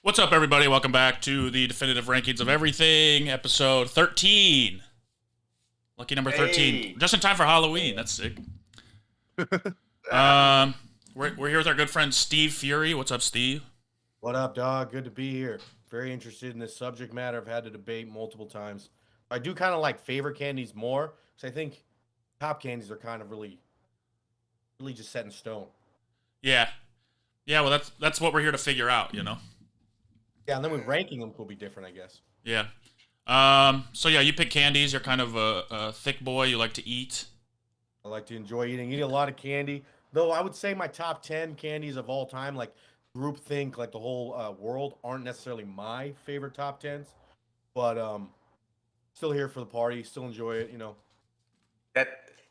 What's up, everybody? Welcome back to the definitive rankings of everything, episode 13. Lucky number 13. Hey. Just in time for Halloween. That's sick. We're here with our good friend Steve Furey. What's up, Steve? What up, dog? Good to be here. Very interested in this subject matter. I've had to debate multiple times. I do kind of like favorite candies more because I think top candies are kind of really just set in stone. Yeah. Well, that's what we're here to figure out, you know? Yeah, and then with ranking them will be different, I guess. Yeah. So yeah, you pick candies. You're kind of a thick boy. You like to eat. I like to enjoy eating a lot of candy. Though I would say my top 10 candies of all time, like groupthink, like the whole world, aren't necessarily my favorite top 10s. But still here for the party. Still enjoy it, you know.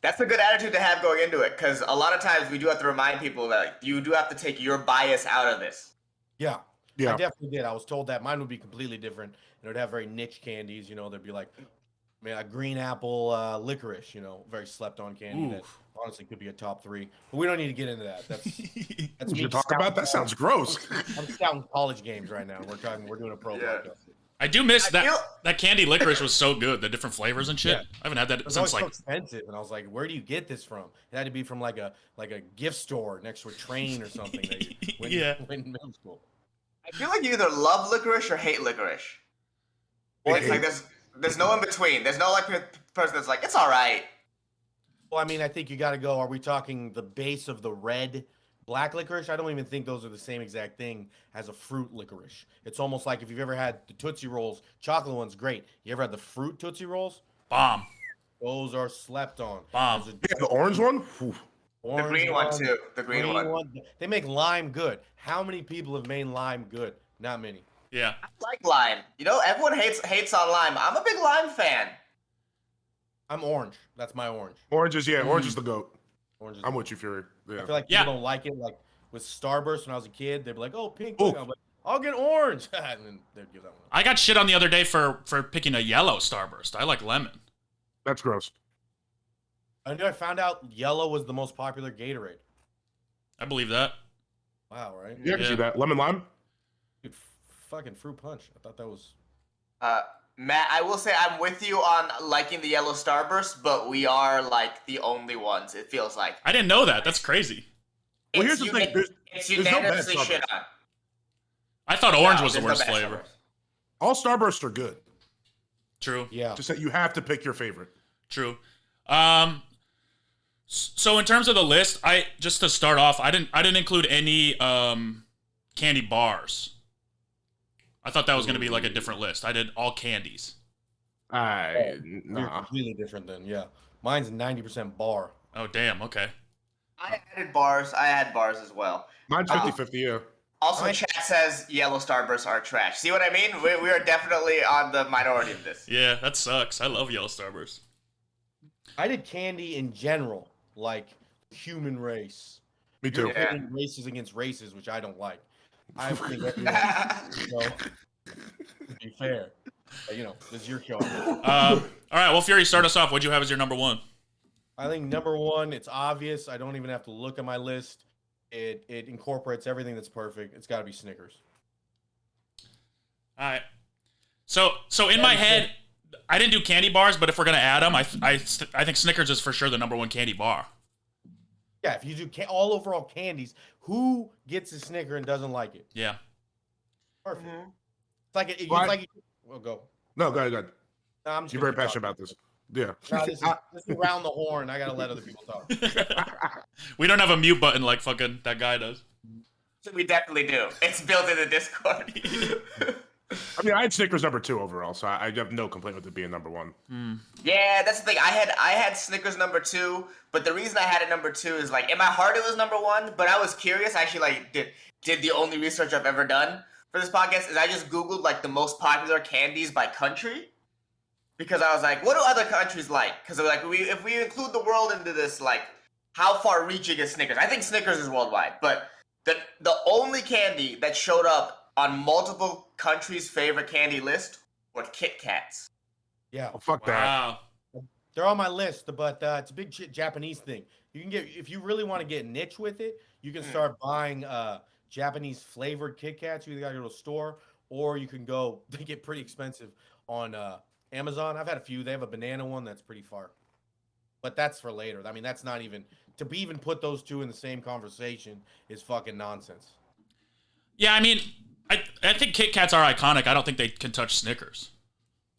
That's a good attitude to have going into it, because a lot of times we do have to remind people that you do have to take your bias out of this. Yeah. Yeah. I definitely did. I was told that mine would be completely different, and it would have very niche candies. You know, there'd be like, a green apple licorice. You know, very slept-on candy that honestly could be a top 3. But we don't need to get into that. That's Did me you talk about that? Sounds gross. I'm scouting college games right now. We're doing a pro podcast. I do miss I feel- that candy licorice was so good. The different flavors and shit. Yeah. I haven't had that It was since always like. so expensive, and I was like, "Where do you get this from?" It had to be from like a gift store next to a train or something. That you went, Yeah. went in middle school. I feel like you either love licorice or hate licorice. It's like there's no in between. There's no like person that's like, it's all right. Well, I mean, I think you got to go. Are we talking the base of the red black licorice? I don't even think those are the same exact thing as a fruit licorice. It's almost like if you've ever had the Tootsie Rolls, chocolate one's great. You ever had the fruit Tootsie Rolls? Bomb. Those are slept on. Bomb. Those are Yeah, the orange one. Whew. The orange green one ones, too. The green one. They make lime good. How many people have made lime good? Not many. Yeah. I like lime. You know, everyone hates on lime. I'm a big lime fan. I'm orange. That's my orange. Orange is the goat. Orange is I'm with you, Fury. Yeah. I feel like Yeah. people don't like it. Like with Starburst when I was a kid, they'd be like, "Oh, pink." Ooh. I'm like, "I'll get orange," and then they'd give that one. I got shit on the other day for picking a yellow Starburst. I like lemon. That's gross. I found out yellow was the most popular Gatorade. I believe that. Wow, right? Yeah, I can Yeah. see that. Lemon lime. Dude, fucking fruit punch. I thought that was. Matt, I will say I'm with you on liking the yellow Starburst, but we are like the only ones. It feels like. I didn't know that. That's crazy. Well, It's here's the thing. It's there's no bad unanimously shit Starburst. on. I thought orange No, was the there's no worst bad flavor. Starburst. All Starbursts are good. True. Yeah. Just that you have to pick your favorite. True. So in terms of the list, just to start off, I didn't include any candy bars. I thought that was going to be like a different list. I did all candies. You're Nah. completely different then. Yeah. Mine's 90% bar. Oh damn. Okay. I added bars. I had bars as well. Mine's 50-50, yeah. Also, Right. chat says yellow Starbursts are trash. See what I mean? We are definitely on the minority of this. Yeah, that sucks. I love yellow Starburst. I did candy in general, like human race. Me too. Yeah. Pitting races against races, which I don't like. I think that, to be fair. But, this is your show. All right. Well, Fury, start us off. What'd you have as your number one? I think number one, it's obvious. I don't even have to look at my list. It incorporates everything that's perfect. It's got to be Snickers. All right. So in my head, I didn't do candy bars, but if we're gonna add them, I think Snickers is for sure the number one candy bar. Yeah, if you do all overall candies, who gets a Snicker and doesn't like it? Yeah. Perfect. Mhm. It's like it's Why- like we'll go. No, go ahead. No, I'm just You're gonna very keep passionate talking. about this. Yeah. No, this is round the horn. I gotta let other people talk. We don't have a mute button like fucking that guy does. We definitely do. It's built in the Discord. I mean, I had Snickers number 2 overall, so I have no complaint with it being number 1. Yeah, that's the thing. I had Snickers number 2, but the reason I had it number 2 is like in my heart it was number 1, but I was curious. I actually like did the only research I've ever done for this podcast is I just Googled like the most popular candies by country. Because I was like, what do other countries like? Because like if we include the world into this, like how far reaching is Snickers? I think Snickers is worldwide, but the only candy that showed up on multiple countries' favorite candy list were Kit Kats. Yeah, Oh, fuck that. Wow. they're on my list, but it's a big Japanese thing. You can get if you really want to get niche with it, you can start buying Japanese flavored Kit Kats. You either gotta go to a store or you can go. They get pretty expensive on Amazon. I've had a few. They have a banana one that's pretty far, but that's for later. I mean, that's not even to be even put those two in the same conversation is fucking nonsense. Yeah, I mean, I think Kit Kats are iconic. I don't think they can touch Snickers.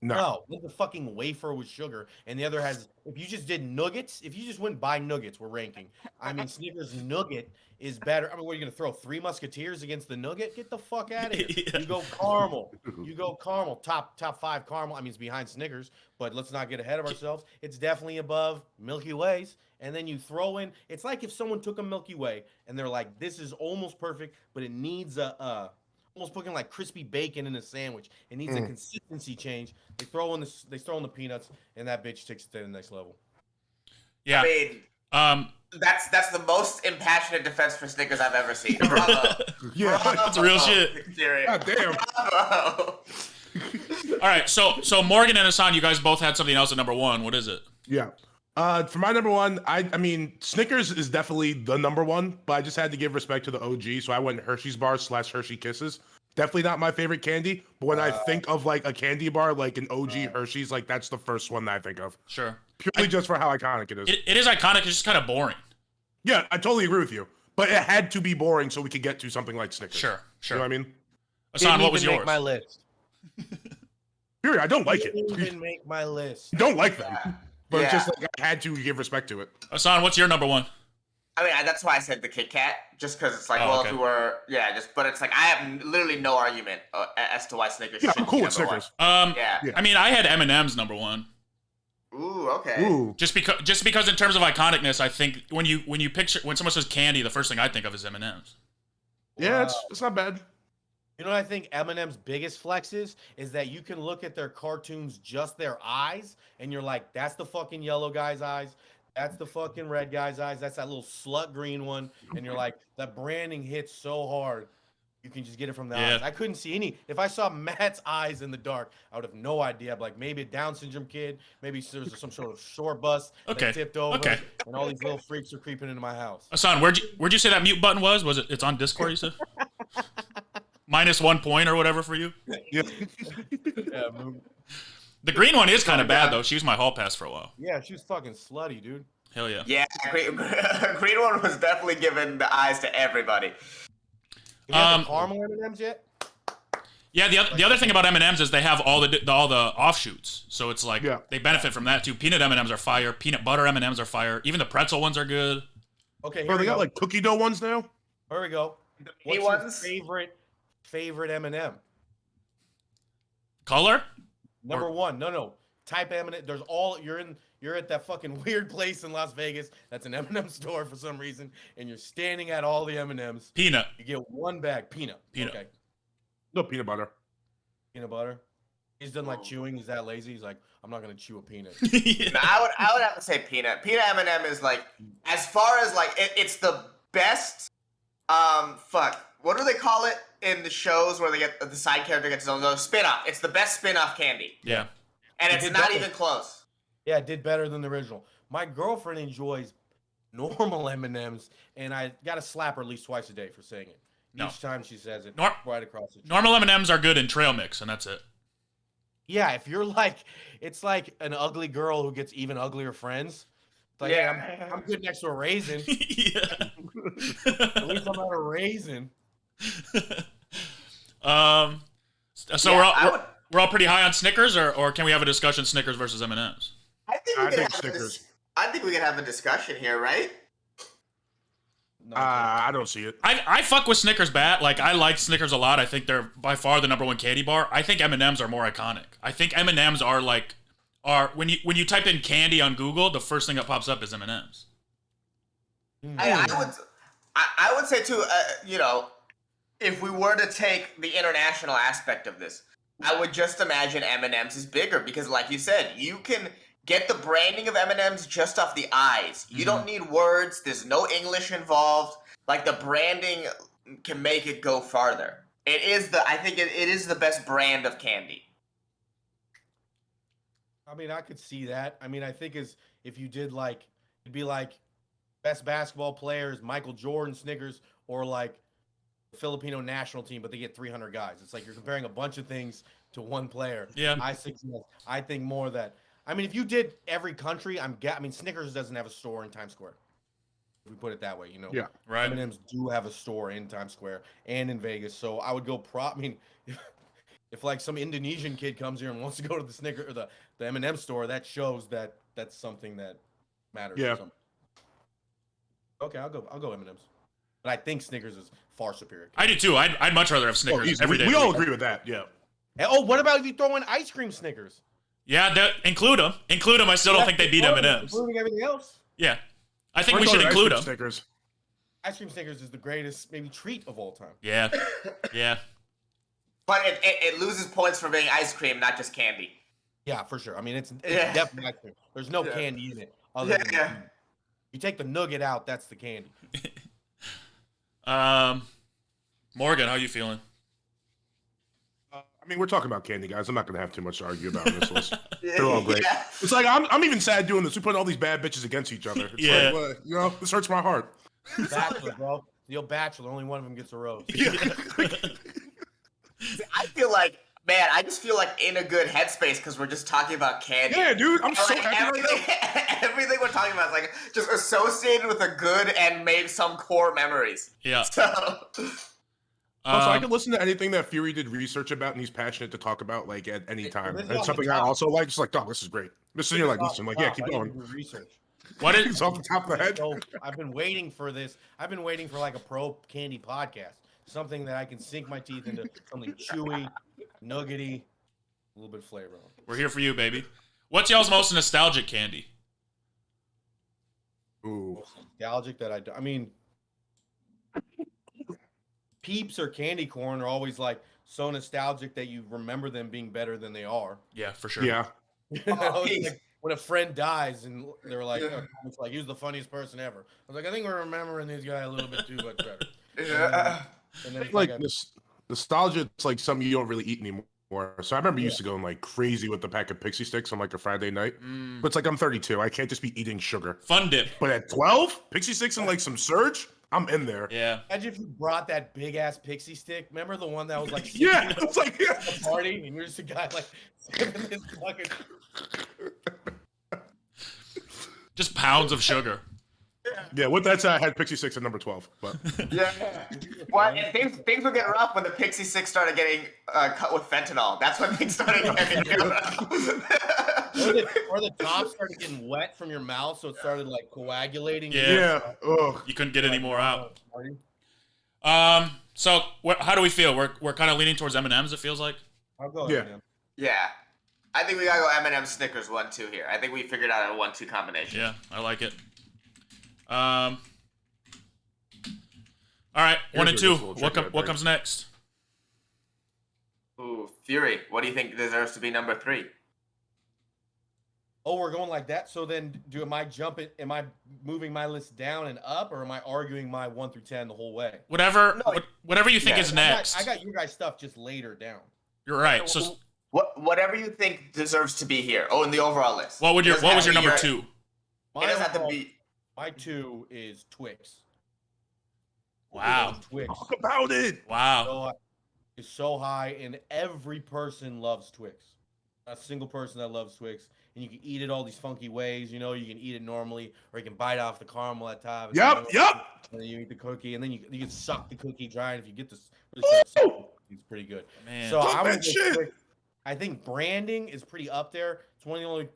No, with the fucking wafer with sugar, and the other has. If you just did nuggets, if you just went by nuggets, we're ranking. I mean, Snickers nugget is better. I mean, what are you gonna throw? Three Musketeers against the nugget? Get the fuck out of here. Yeah. You go caramel. You go caramel. Top five caramel. I mean, it's behind Snickers, but let's not get ahead of ourselves. It's definitely above Milky Ways. And then you throw in. It's like if someone took a Milky Way and they're like, "This is almost perfect, but it needs a." Almost putting like crispy bacon in a sandwich. It needs a consistency change. They throw in the peanuts, and that bitch takes it to the next level. Yeah. I mean, that's the most impassioned defense for Snickers I've ever seen. Bravo. Yeah, that's real shit. God damn. Bravo. All right, so Morgan and Hassan, you guys both had something else at number one. What is it? Yeah. For my number one, I mean, Snickers is definitely the number one, but I just had to give respect to the OG, so I went Hershey's bars / Hershey Kisses. Definitely not my favorite candy, but when I think of like a candy bar, like an OG Hershey's, like that's the first one that I think of. Sure. Purely just for how iconic it is. It is iconic. It's just kind of boring. Yeah, I totally agree with you. But it had to be boring so we could get to something like Snickers. Sure. You know what I mean? Hassan, what was Didn't yours? make my list. Period. I don't like it. Didn't make my list. I don't like them. But it's Yeah. just like I had to give respect to it. Hassan, what's your number one? I mean, that's why I said the Kit Kat, just because it's like, Oh, well, okay. if we were, but it's like I have literally no argument as to why Snickers. Yeah, should I'm cool be with number Snickers. Yeah. I mean, I had M&M's number one. Ooh, okay. Ooh. Just because in terms of iconicness, I think when someone says candy, the first thing I think of is M&M's. Yeah, it's not bad. You know what I think Eminem's biggest flex is that you can look at their cartoons, just their eyes, and you're like, that's the fucking yellow guy's eyes. That's the fucking red guy's eyes. That's that little slut green one. And you're like, that branding hits so hard. You can just get it from the eyes. I couldn't see any. If I saw Matt's eyes in the dark, I would have no idea. I'd be like, maybe a Down syndrome kid. Maybe there's some sort of shore bus that tipped over. Okay. And all these little freaks are creeping into my house. Hassan, where'd you say that mute button was? Was it's on Discord, you said? -1 point or whatever for you? Yeah. The green one is kind of bad, though. She was my hall pass for a while. Yeah, she was fucking slutty, dude. Hell yeah. Yeah, green one was definitely giving the eyes to everybody. You have the caramel M&Ms yet? Yeah, the other thing about M&M's is they have all the offshoots, so it's like they benefit from that too. Peanut M&M's are fire. Peanut butter M&M's are fire. Even the pretzel ones are good. Okay, Bro, they got like cookie dough ones now. Here we go. mini What's ones? your favorite M&M? Color? Number one. No. Type M&M. There's all you're at that fucking weird place in Las Vegas. That's an M&M store for some reason, and you're standing at all the M&Ms. Peanut. You get one bag peanut. Peanut. Okay. No peanut butter. Peanut butter. He's done like chewing. He's that lazy. He's like, I'm not gonna chew a peanut. Yeah. No, I would have to say peanut. Peanut M&M is like, as far as like, it's the best. What do they call it in the shows where they get the side character gets his own spin-off? It's the best spin-off candy, Yeah. and It it's did not better. even close. Yeah, it did better than the original. My girlfriend enjoys normal M&Ms, and I gotta slap her at least twice a day for saying it. No. Each time she says it, Nor- right across the. Normal M&Ms are good in trail mix, and that's it. Yeah, if you're like, it's like an ugly girl who gets even uglier friends. It's like, Yeah. hey, I'm good next to a raisin. Yeah. At least I'm not a raisin. So Yeah, we're all pretty high on Snickers, or can we have a discussion Snickers versus M&M's? I think we could have a discussion here, right? No, I don't see it. I fuck with Snickers bat. Like, I like Snickers a lot. I think they're by far the number one candy bar. I think M&M's are more iconic. I think M&M's are when you type in candy on Google, the first thing that pops up is M&M's. I would say too. If we were to take the international aspect of this, I would just imagine M&M's is bigger because, like you said, you can get the branding of M&M's just off the eyes. You don't need words. There's no English involved. Like, the branding can make it go farther. I think it is the best brand of candy. I mean, I could see that. I mean, I think if you did like, it'd be like best basketball players, Michael Jordan Snickers, or like Filipino national team, but they get 300 guys. It's like you're comparing a bunch of things to one player. Yeah. I think more that. I mean, if you did every country, I mean, Snickers doesn't have a store in Times Square. If we put it that way, Yeah. Right. M&M's do have a store in Times Square and in Vegas, so I would go I mean, if like some Indonesian kid comes here and wants to go to the Snicker or the M&M store, that shows that that's something that matters. Yeah. Okay, I'll go M&M's, but I think Snickers is far superior. I do too. I'd much rather have Snickers every day. We all agree with that. Yeah. And, oh, what about if you throw in ice cream Snickers? Yeah, include them. Include them. I still don't think they beat M&M's. Including everything else. Yeah, I think we should include them. Snickers. Ice cream Snickers is the greatest maybe treat of all time. Yeah, yeah. But it loses points for being ice cream, not just candy. Yeah, for sure. I mean, it's Yeah. definitely ice cream. There's no candy in it. Other than you take the nugget out, that's the candy. Morgan, how you feeling? I mean, we're talking about candy, guys. I'm not gonna have too much to argue about in this list. They're all great. Yeah. It's like I'm even sad doing this. We put all these bad bitches against each other. It's Yeah. like, you know, this hurts my heart. Bachelor, bro. The old Bachelor. Only one of them gets a rose. Yeah. I feel like, man, I just feel like in a good headspace because we're just talking about candy. Yeah, dude. I'm so Like, happy right now. everything we're talking about is like just associated with a good and maybe some core memories. Yeah. So Also, I can listen to anything that Furey did research about and he's passionate to talk about, like, at any time. This is And off it's the something I top. also like. Just like, dog, this is great. Just sitting here like, listen, like, yeah, keep I going. didn't do research. What is? It's off the top of the head. So I've been waiting for this. I've been waiting for like a pro candy podcast, something that I can sink my teeth into, something chewy, nuggety, a little bit of flavor. We're here for you, baby. What's y'all's most nostalgic candy? Ooh. Nostalgic that I mean, Peeps or candy corn are always like so nostalgic that you remember them being better than they are. Yeah, for sure. Yeah. You know, it's Peeps. like when a friend dies and they're like, it's like, he was the funniest person ever. I was like, I think we're remembering this guy a little bit too much better. yeah. And then it's Like, I- this nostalgia, it's like something you don't really eat anymore. So I remember used to going like crazy with the pack of Pixie Sticks on like a Friday night. But it's like I'm 32. I can't just be eating sugar. Fun dip. But at 12, Pixie Sticks and like some Surge, I'm in there. Yeah. Imagine if you brought that big ass pixie stick. Remember the one that was like Yeah. It's like, yeah. at a party, and you're just a guy like sipping this fucking. Just pounds of sugar. Yeah, with that said, I had Pixie Sticks at number 12. But Yeah. Well, and things were getting rough when the Pixie Six started getting cut with fentanyl. That's when things started getting rough. Or the top started getting wet from your mouth, so it started like coagulating. Yeah. Ugh. You couldn't get any more out. Party. So how do we feel? We're kind of leaning towards M&M's. It feels like. I'll go. Yeah. Man. Yeah. I think we gotta go M&M Snickers 1-2 here. I think we figured out a 1-2 combination. Yeah, I like it. All right, 1 and 2. What comes next? Ooh, Fury. What do you think deserves to be number 3? Oh, we're going like that. So then, am I moving my list down and up, or am I arguing my 1 through 10 the whole way? Whatever. No, Whatever you think yeah, is next. I got you guys stuff just later down. You're right. So Whatever you think deserves to be here. Oh, in the overall list. what was your number 2? It doesn't have to overall- be. My 2 is Twix. Wow. Twix. Talk about it. Wow. Is so high, and every person loves Twix. Not a single person that loves Twix, and you can eat it all these funky ways. You know, you can eat it normally, or you can bite off the caramel at top. Yep. And then you eat the cookie, and then you can suck the cookie dry. And if you get this, it's pretty good. Man. So Talk I would that go shit. Twix. I think branding is pretty up there. It's one of the only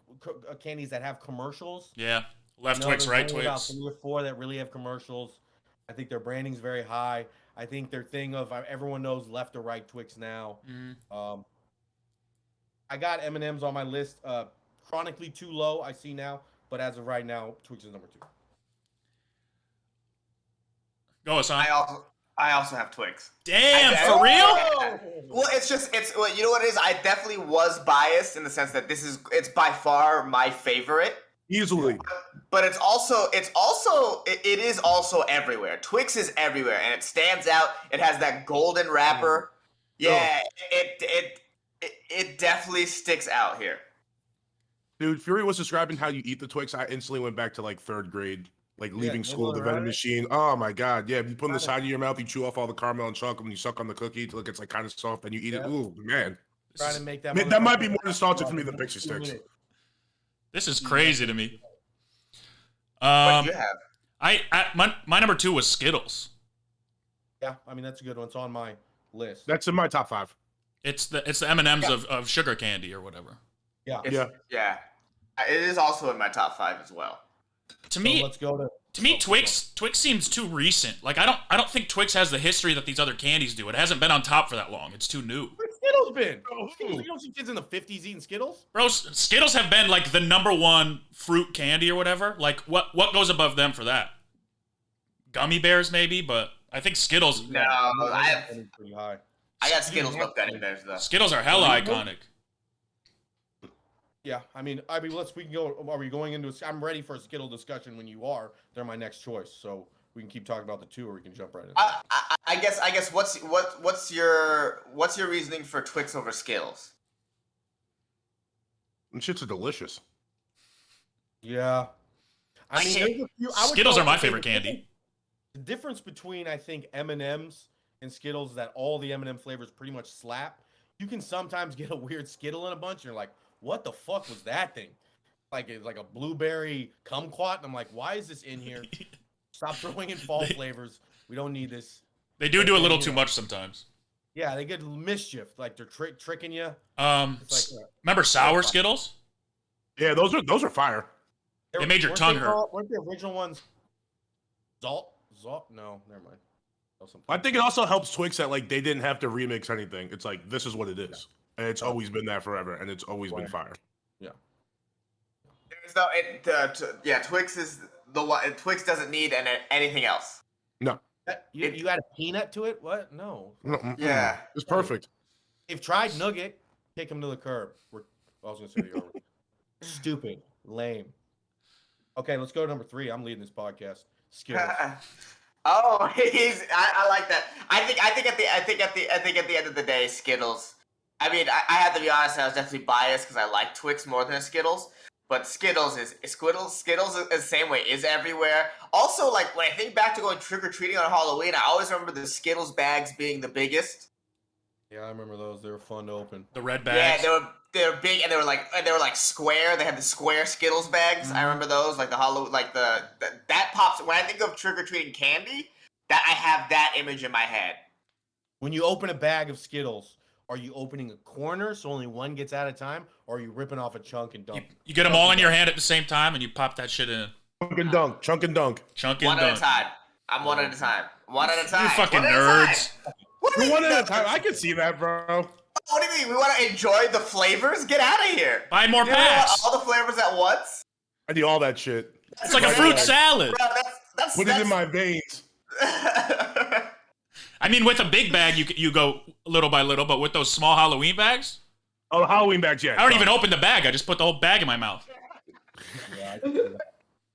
candies that have commercials. Yeah. Left No, Twix, there's right only about Twix. 3 or 4 that really have commercials. I think their branding's very high. I think their thing of everyone knows left or right Twix now. Mhm. I got M&M's on my list. Chronically too low, I see now. But as of right now, Twix is number 2. Go, Hassan. I also have Twix. Damn, I- for real? Well, well, you know what it is? I definitely was biased in the sense that it's by far my favorite. Easily. But it is also everywhere. Twix is everywhere, and it stands out. It has that golden wrapper. Yeah, it definitely sticks out here. Dude, Fury was describing how you eat the Twix. I instantly went back to like 3rd grade Like leaving school, nibbling the vending around it. machine. Oh my god, yeah. You put it in the Kinda- side of your mouth, you chew off all the caramel and chocolate, and you suck on the cookie till it gets like kind of soft, and you eat it. Yeah. Ooh, man. Trying to make that. That might be motherfucker more nostalgic for me in than Pixie 2 Sticks. minutes. This is crazy to me. What do you have? My number 2 was Skittles. Yeah, I mean that's a good one. It's on my list. That's in my top 5. It's the M&Ms of sugar candy or whatever. Yeah. Yeah. It is also in my top 5 as well. To So me, let's go to. Twix seems too recent. Like I don't think Twix has the history that these other candies do. It hasn't been on top for that long. It's too new. Where's Skittles been? Oh. You don't see kids in the 50s eating Skittles? Bro, Skittles have been like the number 1 fruit candy or whatever. Like what goes above them for that? Gummy bears maybe, but I think Skittles No, pretty high. I got Skittles with gummy bears though. Skittles are hella iconic. Yeah, I mean, we can go. Are we going into? I'm ready for a Skittle discussion when you are. They're my next choice, so we can keep talking about the 2, or we can jump right in. I guess what's your reasoning for Twix over Skittles? And shits are delicious. Yeah, I mean, there's a few, I would Skittles go- are my okay, favorite candy. The difference between I think M&Ms and Skittles is that all the M&M flavors pretty much slap. You can sometimes get a weird Skittle in a bunch, and you're like, "What the fuck was that thing?" Like it's like a blueberry kumquat, and I'm like, "Why is this in here? Stop throwing in fall flavors. We don't need this." They do a little too much sometimes. Yeah, they get mischief. Like they're tricking you. Remember sour Skittles? Yeah, those are fire. They made your tongue hurt. Weren't the original ones Zalt? No, never mind. I think it also helps Twix that like they didn't have to remix anything. It's like this is what it is, and it's always been that forever, and it's always been fire. Yeah. There's no Twix is the one. Twix doesn't need anything else. No. You add a peanut to it? What? No. Yeah. It's perfect. They've tried Nugget. Kick him to the curb. I was gonna say you're stupid, lame. Okay, let's go to number 3. I'm leading this podcast. Skittles. Oh, I like that. I think at the end of the day, Skittles. I mean, I have to be honest. I was definitely biased because I like Twix more than Skittles. But Skittles is the same way. Is everywhere. Also, like when I think back to going trick or treating on Halloween, I always remember the Skittles bags being the biggest. Yeah, I remember those. They were fun to open. The red bags. Yeah, they were big and they were like square. They had the square Skittles bags. I remember those, like the that pops when I think of trick or treating candy. That I have that image in my head. When you open a bag of Skittles, are you opening a corner so only one gets at a time, or are you ripping off a chunk and dumping? You get them all in your hand at the same time, and you pop that shit in. Chunk and dunk. Chunk and dunk. One at a time. I'm one at a time. One at a time. You fucking One at a nerds. time. What do you One mean? at a time. I can see that, bro. What do you mean? We want to enjoy the flavors? Get out of here. Buy more You really want packs. all the flavors at once? I need all that shit. It's like a fruit salad. Bro, that's Put it in my veins. I mean, with a big bag, you go little by little, but with those small Halloween bags, Oh, the Halloween bags, yeah. I don't even open the bag. I just put the whole bag in my mouth. Yeah, I can see that.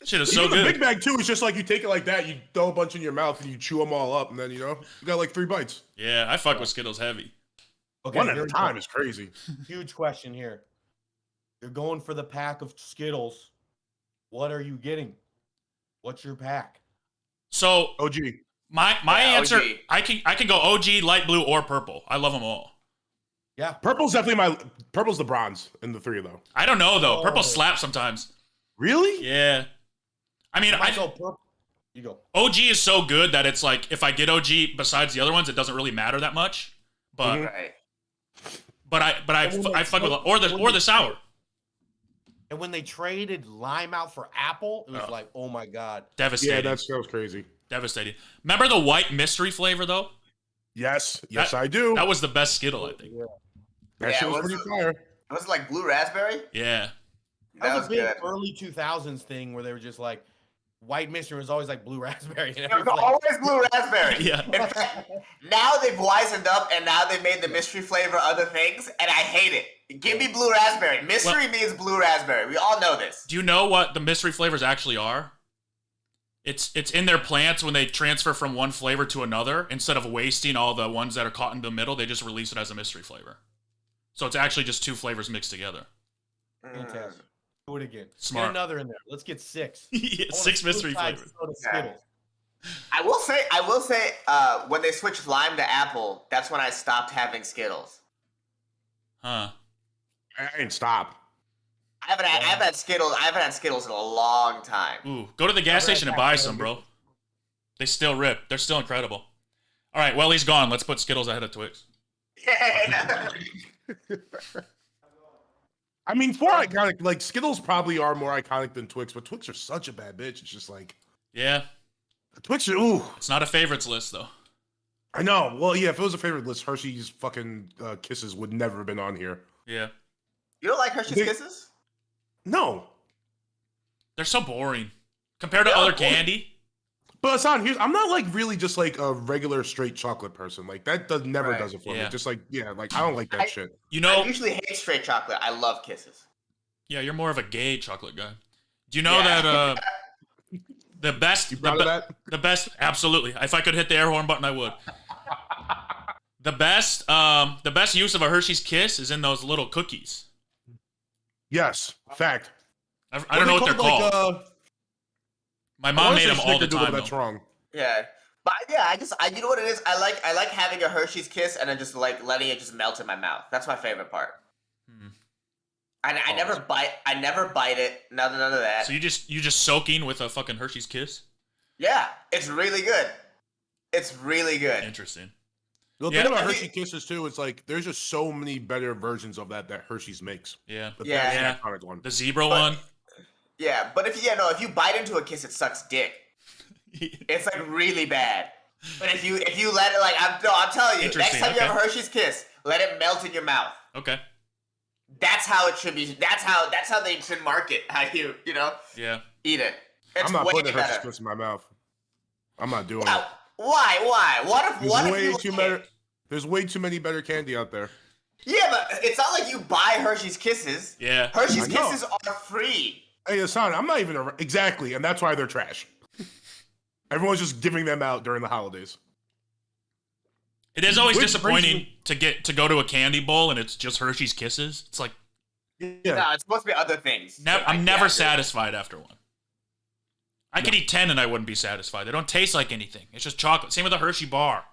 Shit is so Even the good. big bag too is just like you take it like that, you throw a bunch in your mouth and you chew them all up, and then you got like 3 bites. Yeah, I fuck with Skittles heavy. Okay, One at here a we time go. is crazy. Huge question here. You're going for the pack of Skittles. What are you getting? What's your pack? So OG. my Yeah, answer, OG. I can go OG, light blue, or purple. I love them all. Yeah. Purple's the bronze in the 3 though. I don't know though. Purple Oh. slaps sometimes. Really? Yeah. I mean, I go purple. You go. OG is so good that it's like if I get OG besides the other ones, it doesn't really matter that much. But Right. I fuck with or the sour. And when they traded lime out for apple, it was like, oh my god. Devastating. Yeah, that was crazy. Devastating. Remember the white mystery flavor though? Yes, yes, That- I do. That was the best Skittle, I think. That Yeah, shit was was pretty it- fire. Was it like blue raspberry? Yeah. That was a big good. early 2000s thing where they were just like, white mystery was always like blue raspberry. And It every was flavor. always blue raspberry. Yeah. In fact, now they've wisened up and now they've made the mystery flavor other things, and I hate it. Give me blue raspberry. Mystery means blue raspberry. We all know this. Do you know what the mystery flavors actually are? It's in their plants when they transfer from one flavor to another. Instead of wasting all the ones that are caught in the middle, they just release it as a mystery flavor. So it's actually just 2 flavors mixed together. Fantastic. Do it again. Smart. Get another in there. Let's get 6. Yeah, 6 mystery flavors. Yeah. I will say, when they switched lime to apple, that's when I stopped having Skittles. Huh. I ain't stop. I haven't had Skittles in a long time. Ooh, go to the gas station and buy some, bro. They still rip. They're still incredible. All right, well, he's gone. Let's put Skittles ahead of Twix. I mean, for iconic, like Skittles probably are more iconic than Twix, but Twix are such a bad bitch. It's just like, Yeah. Twix are, ooh. It's not a favorites list, though. I know. Well, yeah, if it was a favorite list, Hershey's fucking Kisses would never have been on here. Yeah. You don't like Hershey's Kisses? No. They're so boring compared to other candy. But Hassan, I'm not like really just like a regular straight chocolate person. Like that never does it for me. Just like, yeah, like I don't like that shit. You know, I usually hate straight chocolate. I love Kisses. Yeah, you're more of a gay chocolate guy. Do you know that the best the best absolutely. If I could hit the air horn button, I would. The best use of a Hershey's Kiss is in those little cookies. Yes, fact. I don't know what they're called. Like, my mom made them all the time. That's wrong. Yeah, but yeah, you know what it is. I like having a Hershey's Kiss and then just like letting it just melt in my mouth. That's my favorite part. I never bite it. None of that. So you just soaking with a fucking Hershey's Kiss? Yeah, it's really good. It's really good. Interesting. The thing about Hershey Kisses too, it's like there's just so many better versions of that Hershey's makes. Yeah. But that's the iconic one. The zebra one. Yeah, but if you bite into a Kiss, it sucks dick. It's like really bad. But if you let it I'm telling you, next time you have a Hershey's Kiss, let it melt in your mouth. Okay. That's how it should be. That's how they should market. How you eat it. It's I'm not way putting a Hershey's better. Kiss in my mouth. I'm not doing it. Why? There's way too many better candy out there. Yeah, but it's not like you buy Hershey's Kisses. Yeah. Hershey's Kisses are free. Hey, Hassan, I'm not even exactly, and that's why they're trash. Everyone's just giving them out during the holidays. It is always disappointing to go to a candy bowl and it's just Hershey's Kisses. It's like, no, it's supposed to be other things. I'm never satisfied after one. I could eat 10 and I wouldn't be satisfied. They don't taste like anything. It's just chocolate. Same with a Hershey bar.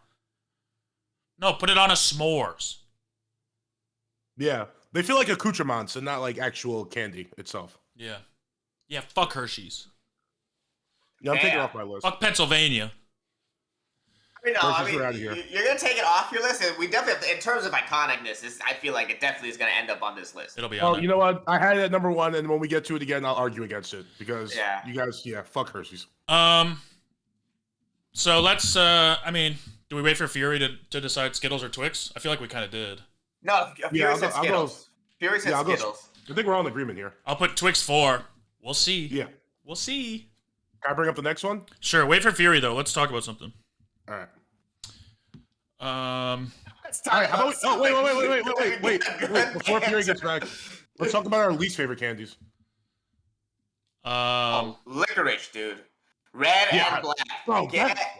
No, put it on a s'mores. Yeah, they feel like accoutrements and not like actual candy itself. Yeah. Yeah, fuck Hershey's. Yeah, I'm taking it off my list. Fuck Pennsylvania. I mean, you're gonna take it off your list, and we definitely, in terms of iconicness, I feel like it definitely is gonna end up on this list. It'll be on there. You know what? I had it at number 1, and when we get to it again, I'll argue against it because you guys, fuck Hershey's. So let's. Do we wait for Fury to decide Skittles or Twix? I feel like we kind of did. No, Fury said Skittles. Fury said Skittles. I think we're all in agreement here. I'll put Twix 4. We'll see. Yeah. We'll see. Can I bring up the next one? Sure. Wait for Fury though. Let's talk about something. All right. All right, how about wait. Before Fury gets back, let's talk about our least favorite candies. Licorice, dude. Red and black. Bro,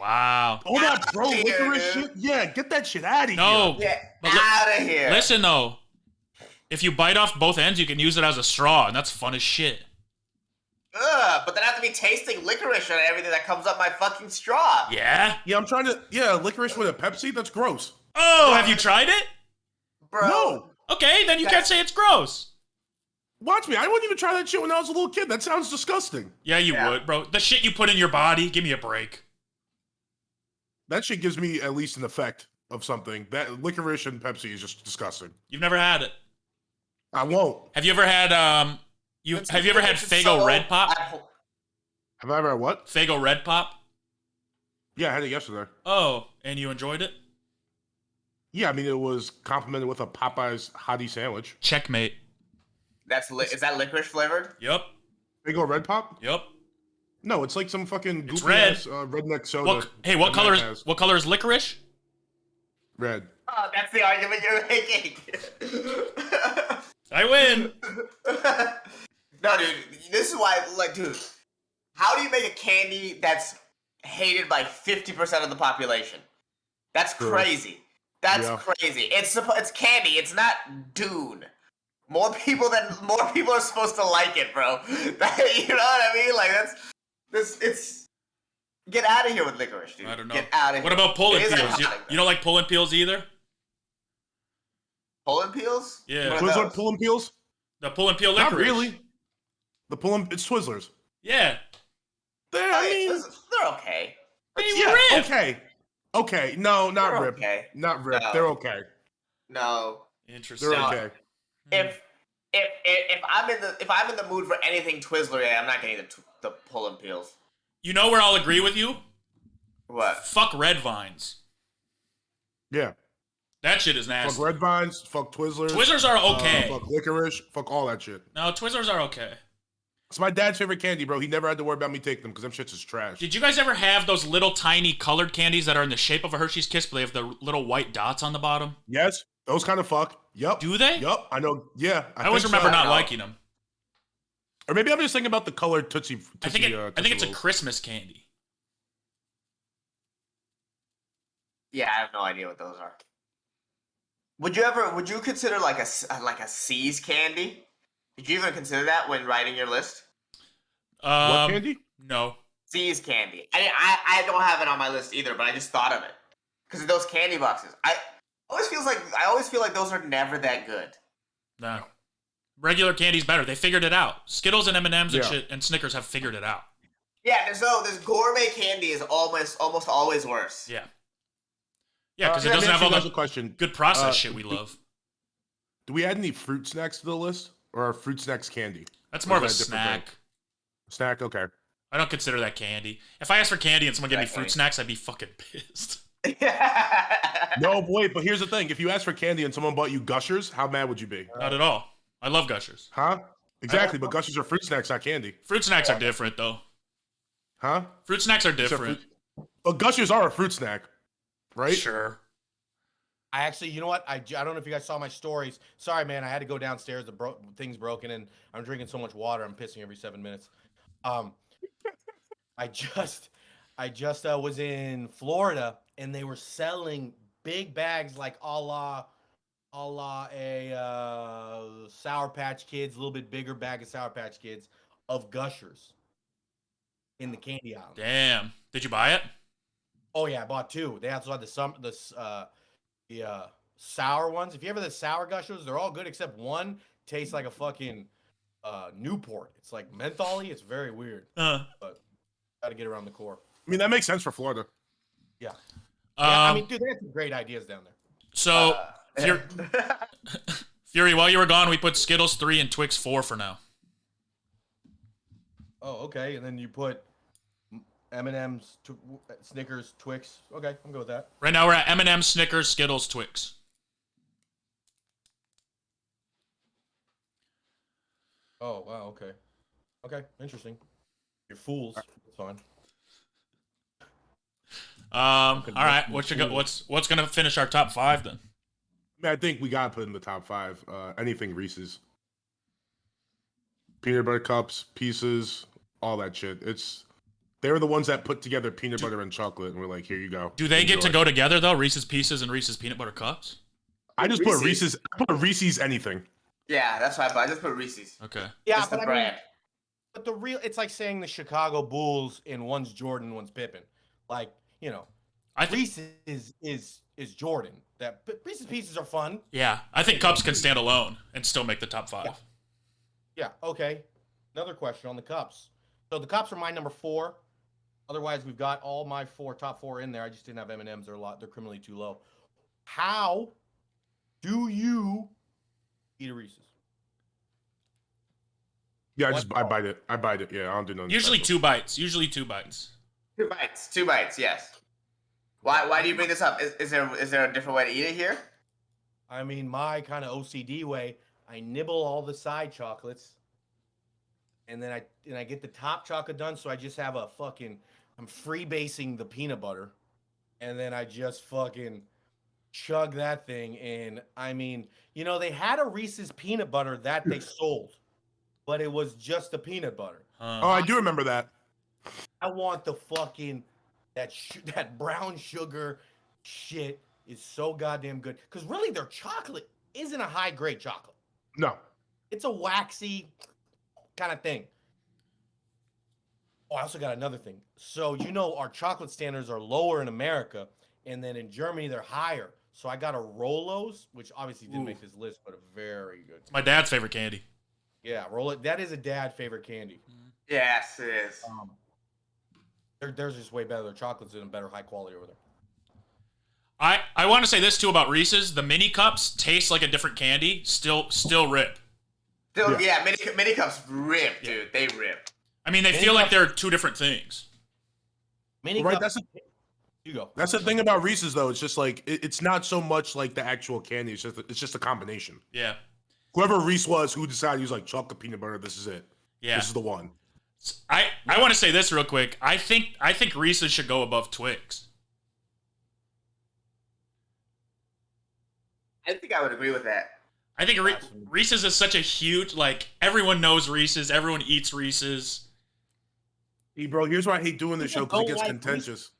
wow. All that licorice shit? Yeah, get that shit out of here. No. Get out of here. Listen, though. If you bite off both ends, you can use it as a straw, and that's fun as shit. Ugh, but then I have to be tasting licorice on everything that comes up my fucking straw. Yeah? Yeah, I'm trying to... Yeah, licorice with a Pepsi? That's gross. Oh, have you tried it? Bro. No. Okay, then you can't say it's gross. Watch me. I wouldn't even try that shit when I was a little kid. That sounds disgusting. Yeah, you would, bro. The shit you put in your body, give me a break. That shit gives me at least an effect of something. That licorice and Pepsi is just disgusting. You've never had it. I won't. Have you ever had have you ever had Faygo Red Pop? Have I ever had what? Faygo Red Pop? Yeah, I had it yesterday. Oh, and you enjoyed it? Yeah, I mean it was complimented with a Popeyes hottie sandwich. Checkmate. Is that licorice flavored? Yep. Faygo Red Pop? Yep. No, it's like some fucking goofy red. ass redneck soda. What color is licorice? Red. Oh, that's the argument you're making. I win. No, dude. This is why, dude. How do you make a candy that's hated by 50% of the population? That's crazy. That's crazy. It's candy. It's not Dune. More people are supposed to like it, bro. You know what I mean? Like it's get out of here with licorice, dude. I don't know. Get out of here. What about pulling It is peels? iconic, You don't like pulling peels either? Pulling peels? Yeah. What are Twizzler those? pulling peels? The pulling peel licorice. Not really. The pulling, it's Twizzlers. Yeah. They're okay. Rip. Okay. Okay. No, not They're Rip. okay. Not Rip. No. They're okay. No. Interesting. They're No. okay. If I'm in the mood for anything Twizzler, I'm not getting the pulling peels. You know where I'll agree with you? What? Fuck red vines. Yeah. That shit is nasty. Fuck Red Vines. Fuck Twizzlers. Twizzlers are okay. Fuck licorice. Fuck all that shit. No, Twizzlers are okay. It's my dad's favorite candy, bro. He never had to worry about me taking them because them shits is trash. Did you guys ever have those little tiny colored candies that are in the shape of a Hershey's Kiss, but they have the little white dots on the bottom? Yes. Those kind of fuck. Yup. Do they? Yup. I know. Yeah. I always think remember so. not liking them. Or maybe I'm just thinking about the colored Tootsie. I think it's a Rolls. Christmas candy. Yeah, I have no idea what those are. Would you consider like a C's candy? Did you even consider that when writing your list? What candy? No. C's candy. I don't have it on my list either, but I just thought of it because of those candy boxes. I always feel like those are never that good. No. Regular candy's better. They figured it out. Skittles and M&Ms and Yeah. shit and Snickers have figured it out. Yeah, this gourmet candy is almost always worse. Yeah. Yeah, because it Let me doesn't ask have you all guys a the question. good processed shit we love. Do we add any fruit snacks to the list, or are fruit snacks candy? That's Or more of a is that a different snack. Snack. Okay. I don't consider that candy. If I asked for candy and someone gave me Exactly. fruit snacks, I'd be fucking pissed. No, wait, but here's the thing. If you asked for candy and someone bought you Gushers, how mad would you be? Not at all. I love Gushers. Huh? Exactly, but Gushers are fruit snacks, not candy. Fruit snacks are different, though. Huh? Fruit snacks are Except different. But Gushers are a fruit snack, right? Sure. I actually, you know what? I don't know if you guys saw my stories. Sorry, man. I had to go downstairs. Things broken, and I'm drinking so much water. I'm pissing every 7 minutes. I just was in Florida, and they were selling big bags like a la a Sour Patch Kids, a little bit bigger bag of Sour Patch Kids of Gushers in the candy aisle. Damn. Did you buy it? Oh yeah, I bought two. They also had the sour ones. If you ever the sour Gushers, they're all good except one tastes like a fucking Newport. It's like mentholy. It's very weird. But got to get around the core. I mean, that makes sense for Florida. Yeah. I mean, dude, they had some great ideas down there. So, Fury, while you were gone, we put Skittles 3 and Twix 4 for now. Oh, okay. And then you put M&M's, Snickers, Twix. Okay, I'm good with that. Right now we're at M&M, Snickers, Skittles, Twix. Oh, wow. Okay. Okay, interesting. You're fools. It's fine. All right. What's gonna finish our top 5 then? I mean, I think we gotta put in the top 5. Anything Reese's, peanut butter cups, pieces, all that shit. They're the ones that put together peanut butter and chocolate, and we're like, here you go. Do they get to Enjoy. go together though? Reese's Pieces and Reese's Peanut Butter Cups? I just put Reese's. Reese's. I put Reese's anything. Yeah, that's why I just put Reese's. Okay. Yeah, Just the but I mean, brand. but it's like saying the Chicago Bulls and one's Jordan, one's Pippen. Like, you know, I think Reese's is Jordan. But Reese's Pieces are fun. yeah. I think Cups can stand alone and still make the top 5. Yeah, okay. Another question on the cups. So the cups are my number 4. Otherwise, we've got all my top four in there. I just didn't have M&Ms. They're criminally too low. How do you eat a Reese's? Yeah, I bite it. I bite it. Yeah, I don't do nothing. Usually special. 2 bites. Usually 2 bites. 2 bites. 2 bites. Yes. Why do you bring this up? Is there a different way to eat it here? I mean, my kind of OCD way, I nibble all the side chocolates, and then I get the top chocolate done, so I just have I'm freebasing the peanut butter, and then I just fucking chug that thing. And I mean, you know, they had a Reese's peanut butter that they sold, but it was just the peanut butter. Oh, I do remember that. I want the fucking that brown sugar shit is so goddamn good. Because really, their chocolate isn't a high grade chocolate. No. It's a waxy kind of thing. Oh, I also got another thing. So our chocolate standards are lower in America, and then in Germany they're higher. So I got a Rolos, which obviously didn't make this list, but a very good. It's my dad's favorite candy. Yeah, Rolo. That is a dad favorite candy. Yes, it is. Theirs is way better. Their chocolate's in a better high quality over there. I want to say this too about Reese's. The mini cups taste like a different candy. Still rip. Yeah, mini cups rip, dude. They rip. I mean, they feel like they're two different things. Mini Right, cups. You go. That's the thing about Reese's though. It's just like it's not so much like the actual candy. It's just a combination. Yeah. Whoever Reese was, who decided he was like chocolate peanut butter. This is it. Yeah. This is the one. I want to say this real quick. I think Reese's should go above Twix. I think I would agree with that. I think Reese's is such a huge, like, everyone knows Reese's. Everyone eats Reese's. Hey, bro, here's why I hate doing this show, because it gets contentious.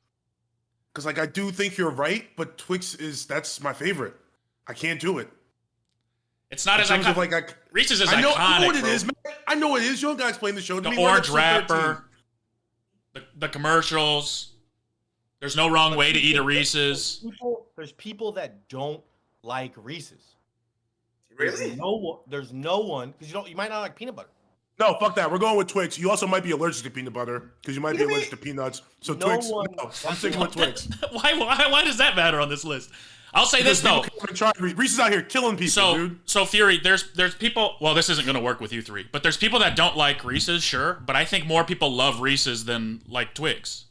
Because, like, I do think you're right, but Twix that's my favorite. I can't do it. It's not as iconic. Like, Reese's is I know iconic, what it bro. is, man. I know what it is. You don't gotta explain the show to me. The orange wrapper, the commercials. There's no wrong way to eat a Reese's. There's people that don't like Reese's. Really? There's no one because you might not like peanut butter. No, fuck that. We're going with Twix. You also might be allergic to peanut butter because you might be allergic to peanuts. So Twix. No, I'm sticking with Twix. Why does that matter on this list? I'll say this though. Reese's out here killing people, dude. So Furey, there's people. Well, this isn't gonna work with you three, but there's people that don't like Reese's, sure. But I think more people love Reese's than like Twix.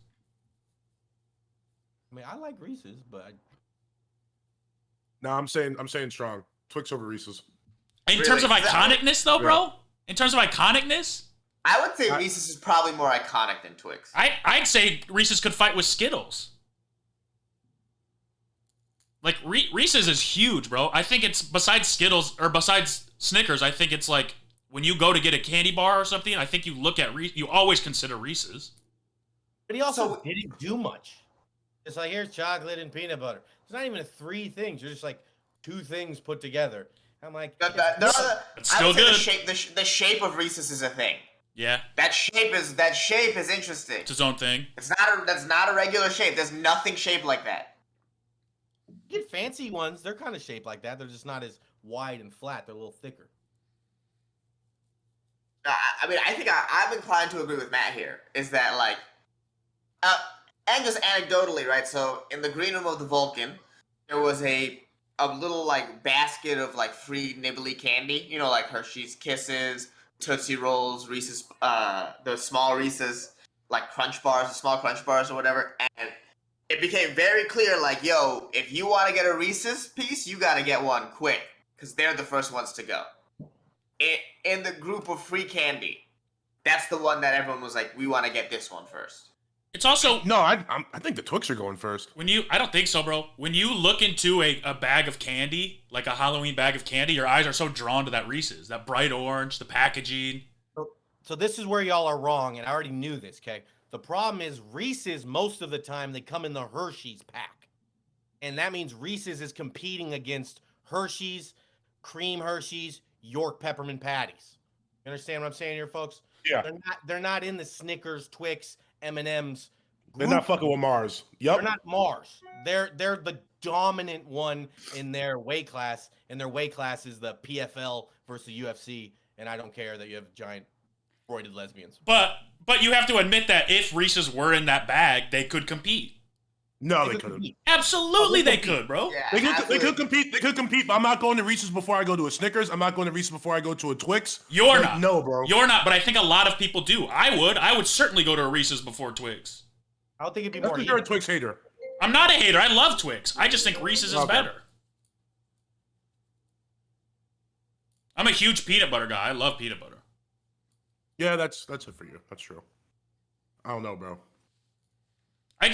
I mean, I like Reese's, but No, I'm saying strong. Twix over Reese's. In terms of iconicness, though, bro. In terms of iconicness, I would say Reese's is probably more iconic than Twix. I'd say Reese's could fight with Skittles. Like Reese's is huge, bro. I think it's besides Skittles or besides Snickers. I think it's like when you go to get a candy bar or something. I think you look at you always consider Reese's. But he also didn't do much. It's like here's chocolate and peanut butter. It's not even three things. You're just like two things put together. I'm like, it's still good. The shape of Reese's is a thing. Yeah. That shape is interesting. It's its own thing. That's not a regular shape. There's nothing shaped like that. You get fancy ones, they're kind of shaped like that. They're just not as wide and flat. They're a little thicker. I mean, I think I'm inclined to agree with Matt here. Is that like, and just anecdotally, right? So in the green room of the Vulcan, there was a little like basket of like free nibbly candy. You know, like Hershey's Kisses, Tootsie Rolls, Reese's, the small Reese's, like Crunch Bars, the small Crunch Bars or whatever. And it became very clear, like, yo, if you want to get a Reese's piece, you got to get one quick, because they're the first ones to go. In the group of free candy, that's the one that everyone was like, we want to get this one first. It's also no, I think the Twix are going first. I don't think so, bro. When you look into a bag of candy, like a Halloween bag of candy, your eyes are so drawn to that Reese's, that bright orange, the packaging. So this is where y'all are wrong, and I already knew this, okay? The problem is Reese's, most of the time, they come in the Hershey's pack. And that means Reese's is competing against Hershey's, Cream Hershey's, York Peppermint Patties. You understand what I'm saying here, folks? Yeah. They're not in the Snickers, Twix, M&M's. They're not fucking with Mars. Yep. They're not Mars. They're the dominant one in their weight class, and their weight class is the PFL versus the UFC, and I don't care that you have giant roided lesbians. But you have to admit that if Reese's were in that bag, they could compete. No, they couldn't. Absolutely, they could, bro. Yeah, they could compete. They could compete. But I'm not going to Reese's before I go to a Snickers. I'm not going to Reese's before I go to a Twix. You're not. No, bro. You're not. But I think a lot of people do. I would certainly go to a Reese's before Twix. I don't think it'd be That's more. because you're a Twix hater. I'm not a hater. I love Twix. I just think Reese's is better. I'm a huge peanut butter guy. I love peanut butter. Yeah, that's it for you. That's true. I don't know, bro. I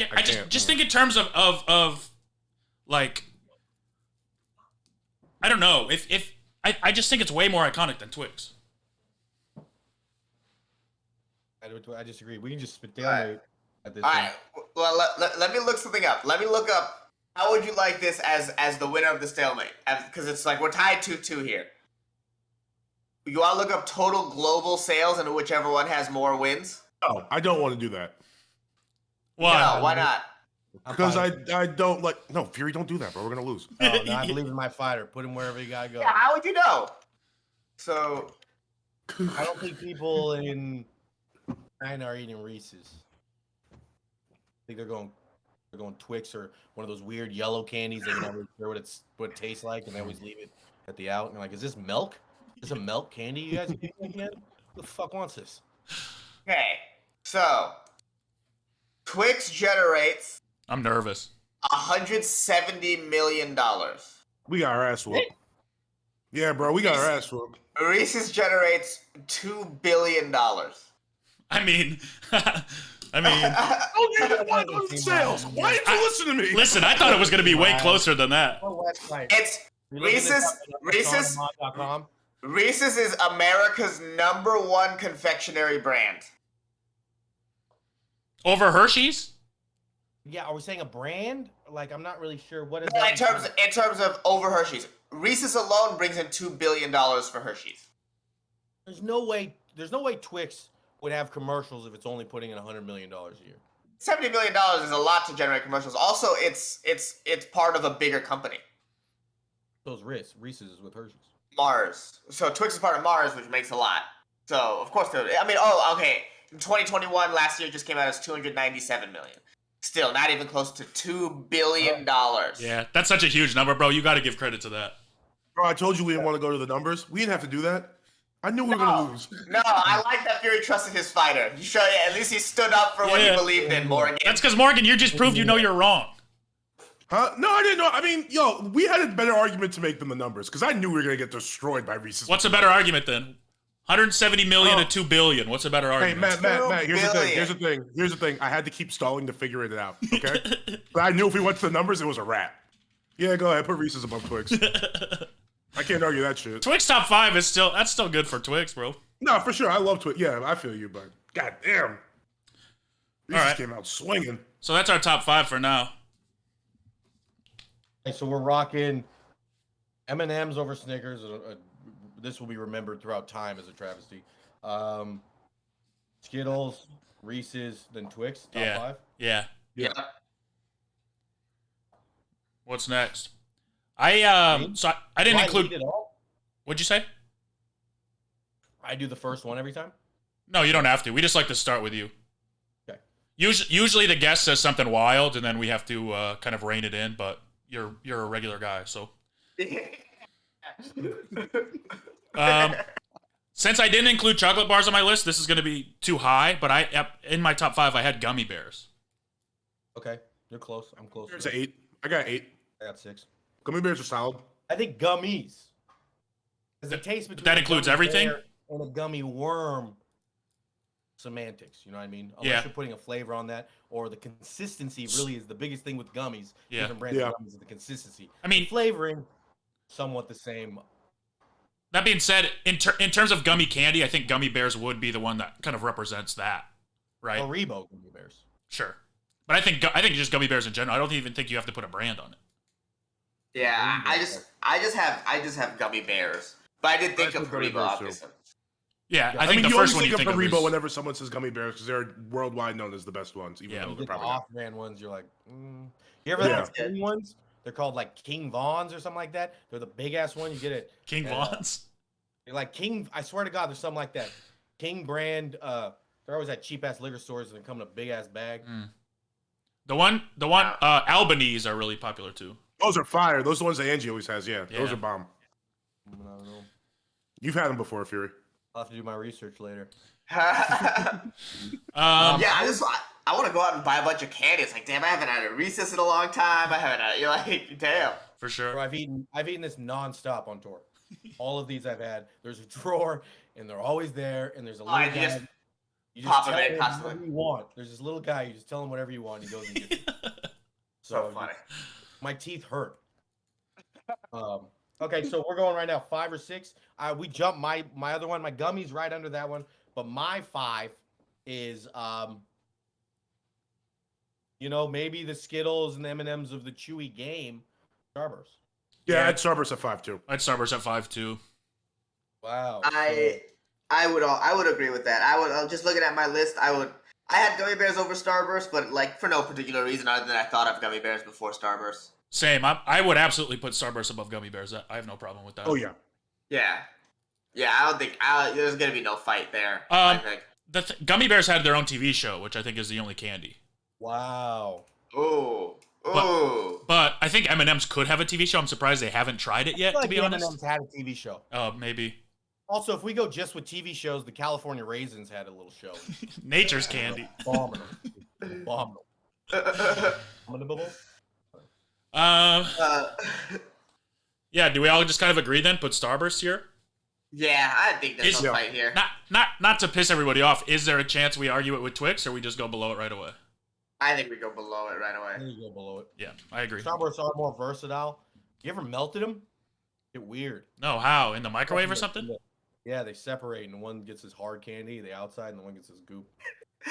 just think in terms of like, I don't know, if I just think it's way more iconic than Twix. I disagree. We can just spit down at this. All right. Well, let me look something up. Let me look up. How would you like this as the winner of the stalemate? Because it's like we're tied 2-2 here. You want to look up total global sales and whichever one has more wins? No, I don't want to do that. Why? No, why not? Because I don't like. No, Fury, don't do that, bro. We're gonna lose. No, I believe in my fighter. Put him wherever you gotta go. Yeah, how would you know? So I don't think people in China are eating Reese's. I think they're going Twix or one of those weird yellow candies. They never sure what it tastes like, and they always leave it at the out. And they're like, "Is this milk? Is this a milk candy you guys are eating again? Who the fuck wants this?" okay, so Twix generates I'm nervous. $170 million. We got our ass whooped. Yeah, bro, we got our ass whooped. Reese's generates $2 billion. I mean, Oh, you didn't want to go to the sales. Why didn't you listen to me? listen, I thought it was going to be way closer than that. It's Reese's is America's #1 confectionery brand. Over Hershey's? Yeah, are we saying a brand? Like, I'm not really sure what is No, that. in terms of over Hershey's, Reese's alone brings in $2 billion for Hershey's. There's no way Twix would have commercials if it's only putting in $100 million a year. $70 million is a lot to generate commercials. Also, it's part of a bigger company. Those Reese's is with Hershey's. Mars. So Twix is part of Mars, which makes a lot. So of course, okay. In 2021, last year just came out as 297 million. Still, not even close to $2 billion. Yeah, that's such a huge number, bro. You got to give credit to that. Bro, I told you we didn't want to go to the numbers. We didn't have to do that. I knew we were gonna lose. No, I like that Fury trusted his fighter. You show at least he stood up for what he believed in, Morgan. That's because, Morgan, you just proved you know you're wrong. Huh? No, I didn't know. I mean, yo, we had a better argument to make than the numbers because I knew we were gonna get destroyed by Reese's. What's a better argument then? 170 million to 2 billion. What's a better Hey, argument? Matt, here's the thing. I had to keep stalling to figure it out, okay? But I knew if we went to the numbers, it was a wrap. Yeah, go ahead. Put Reese's above Twix. I can't argue that shit. Twix top 5 is still good for Twix, bro. No, for sure. I love Twix. Yeah, I feel you, but goddamn. Reese's right. came out swinging. So that's our top 5 for now. Okay, so we're rocking M&M's over Snickers. This will be remembered throughout time as a travesty. Skittles, Reese's, then Twix. Top 5. Yeah. Yeah. What's next? I didn't include. It all? What'd you say? I do the first one every time. No, you don't have to. We just like to start with you. Okay. Usually the guest says something wild, and then we have to kind of rein it in. But you're a regular guy, so. Since I didn't include chocolate bars on my list, this is going to be too high. But in my top 5, I had gummy bears. Okay, you're close. I'm close. There's an 8. I got 8. I got 6. Gummy bears are solid. I think gummies. There's a taste between That a includes gummy everything? bear and a gummy worm. Semantics, you know what I mean? Unless you're putting a flavor on that, or the consistency really is the biggest thing with gummies. Yeah. Different brands of gummies is the consistency. I mean, flavoring, somewhat the same. That being said, in terms of gummy candy, I think gummy bears would be the one that kind of represents that, right? Haribo gummy bears. Sure, but I think just gummy bears in general. I don't even think you have to put a brand on it. Yeah, I just have gummy bears, but I did think of Haribo, obviously. Yeah, I think mean, the you first always one you think think of of Haribo is, whenever someone says gummy bears because they're worldwide known as the best ones. Even though You they're get the probably not. off-brand ones, you're like, You ever have the King ones? They're called like King Vons or something like that. They're the big-ass one. You get it. King Vons. You're like King. I swear to God, there's something like that. King brand. They're always at cheap-ass liquor stores and they come in a big-ass bag. The one Albanese are really popular too. Those are fire. Those are the ones that Angie always has. Yeah, those are bomb. I don't know. You've had them before, Fury. I'll have to do my research later. Yeah, I want to go out and buy a bunch of candy. It's like, damn, I haven't had a Reese's in a long time. I haven't had. You're like, damn. For sure. Bro, I've eaten this nonstop on tour. All of these I've had. There's a drawer, and they're always there. And there's a little guy. You just pop tell them in him constantly. whatever you want. There's this little guy. You just tell him whatever you want. He goes and gets it. So funny. My teeth hurt. Okay, so we're going right now 5 or 6. We jumped my other one, my gummies, right under that one. But my 5 is maybe the Skittles and the M&Ms of the Chewy game, Starburst. Yeah, I'd Starburst at 5 too. I'd Starburst at 5 too. Wow. I would agree with that. I just looking at my list. I had gummy bears over Starburst, but like for no particular reason other than I thought of gummy bears before Starburst. Same. I would absolutely put Starburst above gummy bears. I have no problem with that. Oh yeah. Yeah, yeah. I don't think there's gonna be no fight there. I Um, think. Gummy bears had their own TV show, which I think is the only candy. Wow. Ooh, ooh. But I think M&M's could have a TV show. I'm surprised they haven't tried it I yet. feel To like be the honest. M&M's had a TV show. Maybe Also, if we go just with TV shows, the California Raisins had a little show. Nature's Candy. Abominable. Abominable. Abominable. Uh, Yeah. Do we all just kind of agree then? Put Starburst here. yeah, I think there's Is- no fight here. Not to piss everybody off. Is there a chance we argue it with Twix, or we just go below it right away? I think we go below it right I away. think you go below it. Yeah, I agree. Starbursts are more versatile. You ever melted them? Get weird. No, how? In the microwave or something? Yeah, they separate, and one gets his hard candy, the outside, and the one gets his goop.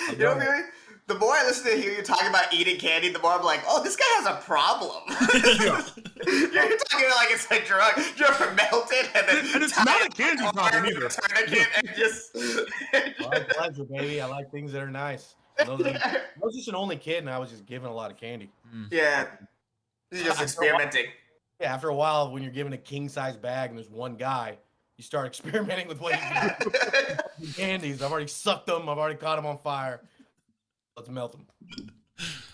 You know what I mean? The more I listen to hear you talking about eating candy, the more I'm like, oh, this guy has a problem. You're talking like it's a drug. You ever melted and then And it's not a candy problem either. Tourniquet and just. My pleasure, baby. I like things that are nice. I was just an only kid, and I was just given a lot of candy. Yeah, you're just experimenting. Yeah, after a while, when you're given a king-size bag and there's one guy, you start experimenting with what you do. Candies. I've already sucked them. I've already caught them on fire. Let's melt them.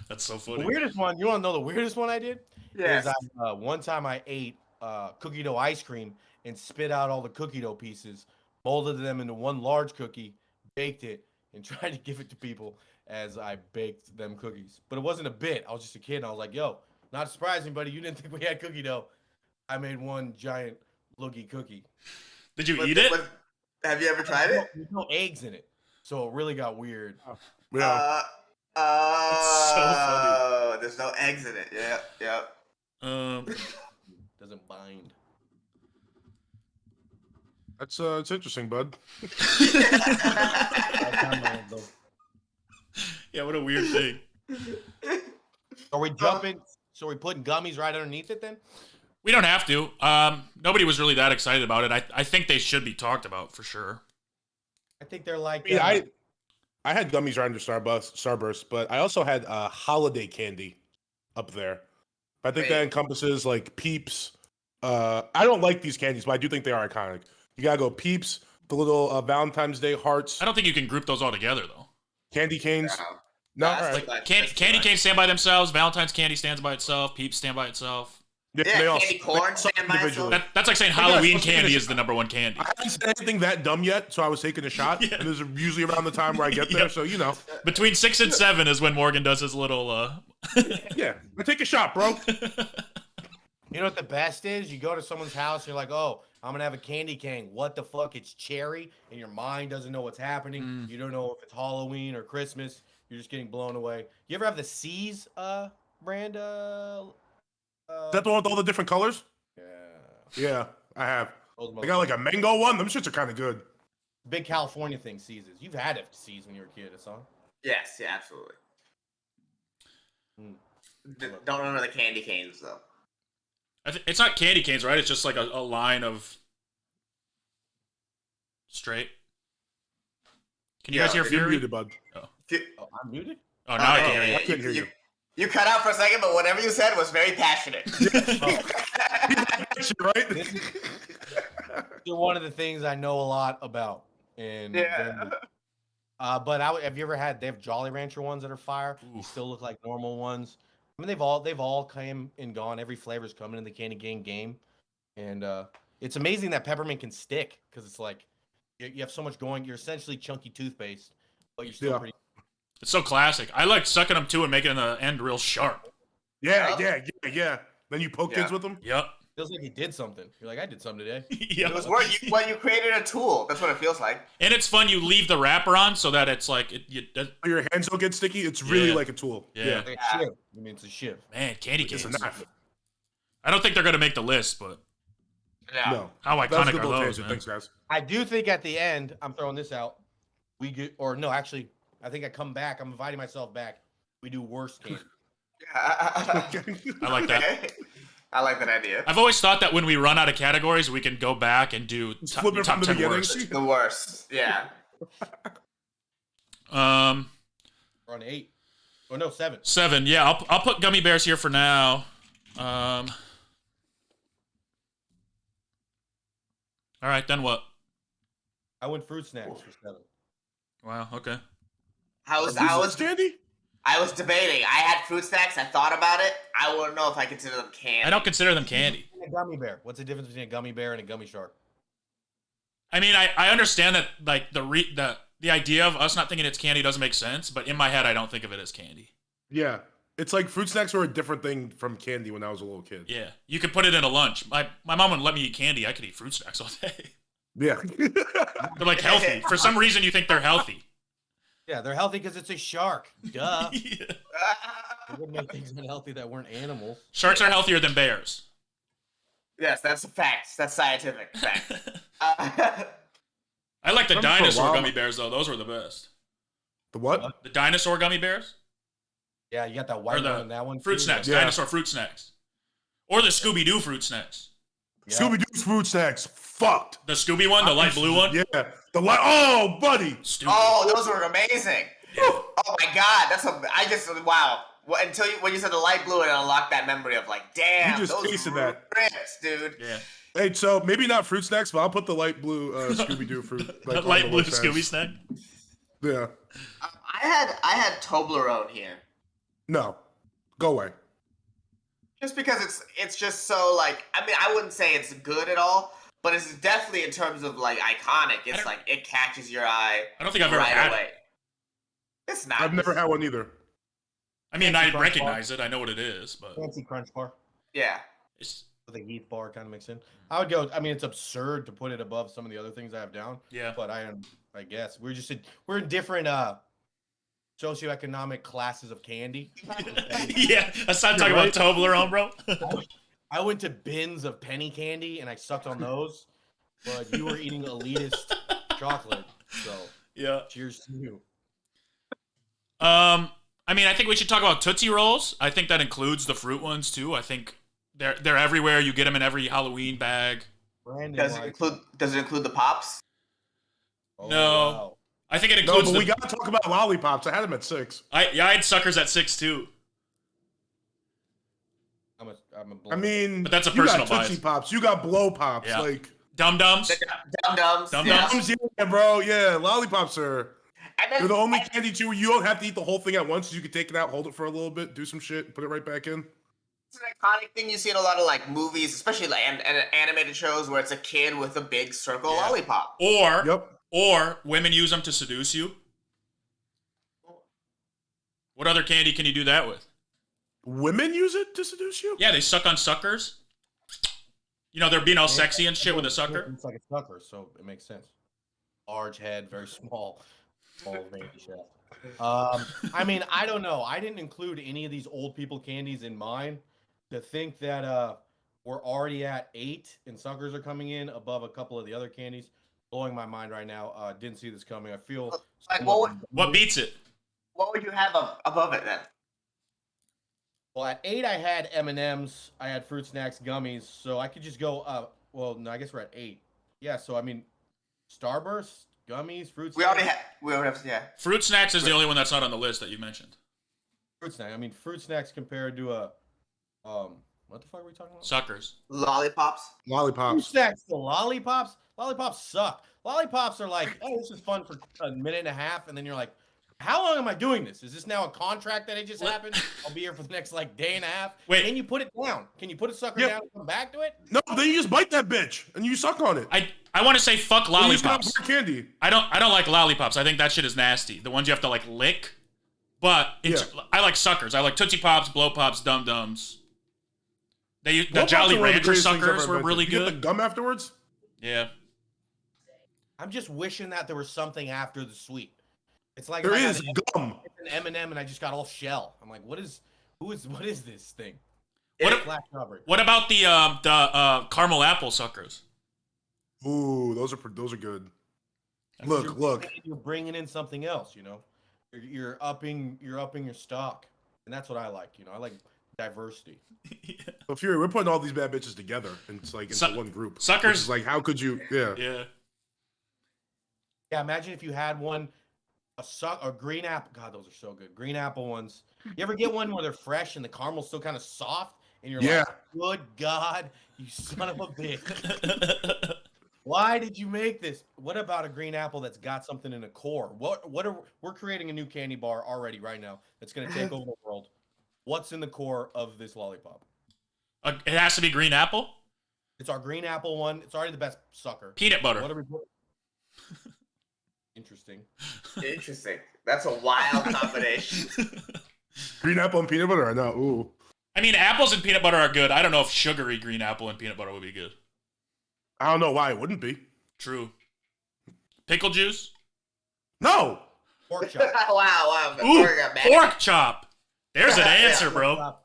That's so The funny. weirdest one. You want to know the weirdest one I did? Yes. Is one time I ate cookie dough ice cream and spit out all the cookie dough pieces, molded them into one large cookie, baked it, and tried to give it to people as I baked them cookies. But it wasn't a bit. I was just a kid, and I was like, yo, not surprising, buddy. You didn't think we had cookie dough. I made one giant loogie cookie. Did you eat it? Have you ever tried it? There's no eggs in it. So it really got weird. Yeah. Oh, there's no eggs in it. Yep. Doesn't bind. That's it's interesting, bud. Yeah, what a weird thing. Are we jumping? So are we putting gummies right underneath it then? We don't have to. Nobody was really that excited about it. I think they should be talked about for sure. I think they're like. Yeah, I had gummies right under Starburst, but I also had holiday candy up there. I think that encompasses like Peeps. I don't like these candies, but I do think they are iconic. You gotta go Peeps, the little Valentine's Day hearts, I don't think you can group those all together though. candy canes. No, all right. Candy canes stand by themselves. Valentine's candy stands by itself. Peeps stand by itself. Yeah, candy corn they stand by itself. That's like saying Yeah, Halloween let's take candy a is the number one candy. I haven't said anything that dumb yet, so I was taking a shot. Yeah. And this is usually around the time where I get there, Yep. so you know. Between 6 and 7 is when Morgan does his little. Yeah, I take a shot, bro. You know what the best is? You go to someone's house, you're like, oh, I'm gonna have a candy cane. What the fuck? It's cherry, and your mind doesn't know what's happening. You don't know if it's Halloween or Christmas. You're just getting blown away. You ever have the C's brand? Is that the one with all the different colors? Yeah. Yeah, I have. Those I got like a mango one. Them shits are kind of good. big California thing. C's is. You've had C's when you were a kid, Hassan. Yes, yeah, absolutely. Mm. Don't remember the candy canes though. It's not candy canes, right? It's just like a line of straight. Can you guys hear You're Fury? muted, bud. Oh, I'm muted. Oh, now I can hear I you. couldn't hear you. You cut out for a second, but whatever you said was very passionate. Right? This is one of the things I know a lot about. And Yeah. but have you ever had? They have Jolly Rancher ones that are fire. They Oof. still look like normal ones. I mean, they've all come and gone. Every flavor's coming in the candy cane game, and it's amazing that peppermint can stick because it's like you have so much going. You're essentially chunky toothpaste, but you're still Yeah. pretty. It's so classic. I like sucking them too and making the end real sharp. Yeah. Then you poke Yeah. kids with them? Yep. Feels like you did something. You're like, I did something today. Yep. It was work. You created a tool. That's what it feels like. And it's fun. You leave the wrapper on so that it's like Your hands don't get sticky. It's really Yeah. like a tool. Yeah. Like a Yeah. shiv. I mean, it's a shiv. man, candy It's a canes. knife. I don't think they're gonna make the list, but Yeah. No. how That was a iconic good are little those, tangent. man? Thanks, guys. I do think at the end, I'm throwing this out. We get, or no, actually, I think I come back. I'm inviting myself back. We do worst candy. Yeah. I like that. Okay. I like that idea. I've always thought that when we run out of categories, we can go back and do Flip it top from the 10 beginning. worst. The worst. Yeah. We're on 8. Oh no, 7. 7. Yeah, I'll put gummy bears here for now. All right, then what? I went fruit snacks for 7. Wow. Okay. I was candy. I was debating. I had fruit snacks. I thought about it. I wouldn't know if I consider them candy. I don't consider them candy. A gummy bear. What's the difference between a gummy bear and a gummy shark? I mean, I understand that like the idea of us not thinking it's candy doesn't make sense, but in my head, I don't think of it as candy. Yeah, it's like fruit snacks were a different thing from candy when I was a little kid. Yeah, you could put it in a lunch. My mom wouldn't let me eat candy. I could eat fruit snacks all day. Yeah. They're like healthy. For some reason, you think they're healthy. Yeah, they're healthy because it's a shark. Duh. Yeah. They wouldn't make things unhealthy that weren't animals. Sharks are healthier than bears. Yes, that's a fact. That's scientific fact. I like the Remember for a dinosaur while- gummy bears though. Those were the best. The what? The dinosaur gummy bears Yeah, you got that white or the one and that one. fruit too. snacks. Yeah. Dinosaur fruit snacks, or the Scooby Doo fruit snacks. Yeah. Scooby Doo's fruit snacks. Fucked. The Scooby one, the light blue one. Yeah. The light. Oh, buddy. Stupid. Oh, those were amazing. Oh my god, wow. Well, when you said the light blue, it unlocked that memory of like, damn, You just those tasted were that. crisp, dude. Yeah. Hey, so maybe not fruit snacks, but I'll put the light blue Scooby Doo fruit. The on light the blue list as- Scooby snack. Yeah. I had Toblerone here. No. Go away. Just because it's just so like, I mean, I wouldn't say it's good at all, but it's definitely in terms of like iconic. It's like it catches your eye. I don't think I've ever right had away. it. It's not. I've never had one either. I mean, Fancy I Crunch recognize it. I know what it is, but Fancy Crunch bar Yeah. it's with a Heath bar kind of mix in. I would go. I mean, it's absurd to put it above some of the other things I have down. yeah. But I guess we're in different socioeconomic classes of candy. Yeah. Aside talking right. about Toblerone, bro. I went to bins of penny candy and I sucked on those, but you were eating elitist chocolate. So Yeah. cheers to you. I mean, I think we should talk about Tootsie Rolls. I think that includes the fruit ones too. I think they're everywhere. You get them in every Halloween bag. Brandon, Does it include the pops? Oh, No. wow. I think it No, includes but we got to talk about lollipops. I had them at 6. I had suckers at 6 too. I'm a I mean, But that's a you personal got Tootsie bias. Pops. You got Blow Pops. Yeah. Like, Dum Dums. Dum-dums. Dum-dums? yeah, bro. Yeah, lollipops are. And then, They're the only candy too where you don't have to eat the whole thing at once. You can take it out, hold it for a little bit, do some shit, put it right back in. it's an iconic thing you see in a lot of like movies, especially like and animated shows where it's a kid with a big circle Yeah. lollipop. Or Yep. women use them to seduce you. What other candy can you do that with? Women use it to seduce you? Yeah, they suck on suckers. You know, they're being all sexy and shit with a sucker. It's like a sucker, so it makes sense. Large head, very small baby shaft. I mean, I don't know. I didn't include any of these old people candies in mine. To think that we're already at 8 and suckers are coming in above a couple of the other candies, blowing my mind right now. Didn't see this coming. I feel Like, somewhat- What beats it? What would you have above it then? Well, at 8 I had M&Ms, I had fruit snacks, gummies, so I could just go. Well, no, I guess we're at 8. Yeah, so I mean, Starburst, gummies, fruit snacks. We already have, yeah. Fruit Snacks is the only one that's not on the list that you mentioned. Fruit snack. I mean, fruit snacks compared to a what the fuck are we talking about? Suckers. Lollipops. Fruit Lollipops. snacks to lollipops. Lollipops suck. Lollipops are like, oh, this is fun for a minute and a half, and then you're like, how long am I doing this? Is this now a contract that it just What? happened? I'll be here for the next like day and a half. Wait. Can you put it down? Can you put a sucker Yeah. down and come back to it? No, then you just bite that bitch and you suck on it. I want to say fuck Then you stop lollipops. for candy. I don't like lollipops. I think that shit is nasty. The ones you have to like lick. But Yeah. I like suckers. I like Tootsie Pops, Blow Pops, Dum Dums. The Blow-Pops Jolly are one of the Rancher greatest things suckers ever were invented. really You get good. the gum afterwards? Yeah. I'm just wishing that there was something after the sweet. It's like There if I is got gum. an M&M and I just got all shell. I'm like, what is this thing? What It's if- flat covered. What about the caramel apple suckers? Ooh, those are good. Because Look. you're bringing in something else. You know, you're upping your stock, and that's what I like. You know, I like diversity. Well, Fury, we're putting all these bad bitches together, and it's like into one group. Suckers. Which is like, how could you? Yeah. Yeah. Yeah, imagine if you had one, a green apple. God, those are so good. Green apple ones. You ever get one where they're fresh and the caramel's still kind of soft, and you're like, "Good God, you son of a bitch! Why did you make this?" What about a green apple that's got something in the core? We're creating a new candy bar already right now that's going to take over the world. What's in the core of this lollipop? It has to be green apple. It's our green apple one. It's already the best sucker. Peanut butter. What are we putting? Interesting. Interesting. That's a wild combination. Green apple and peanut butter? I know. Ooh. I mean, apples and peanut butter are good. I don't know if sugary green apple and peanut butter would be good. I don't know why it wouldn't be. True. Pickle juice? No. Pork chop. Wow. Ooh, pork chop. There's an answer, bro.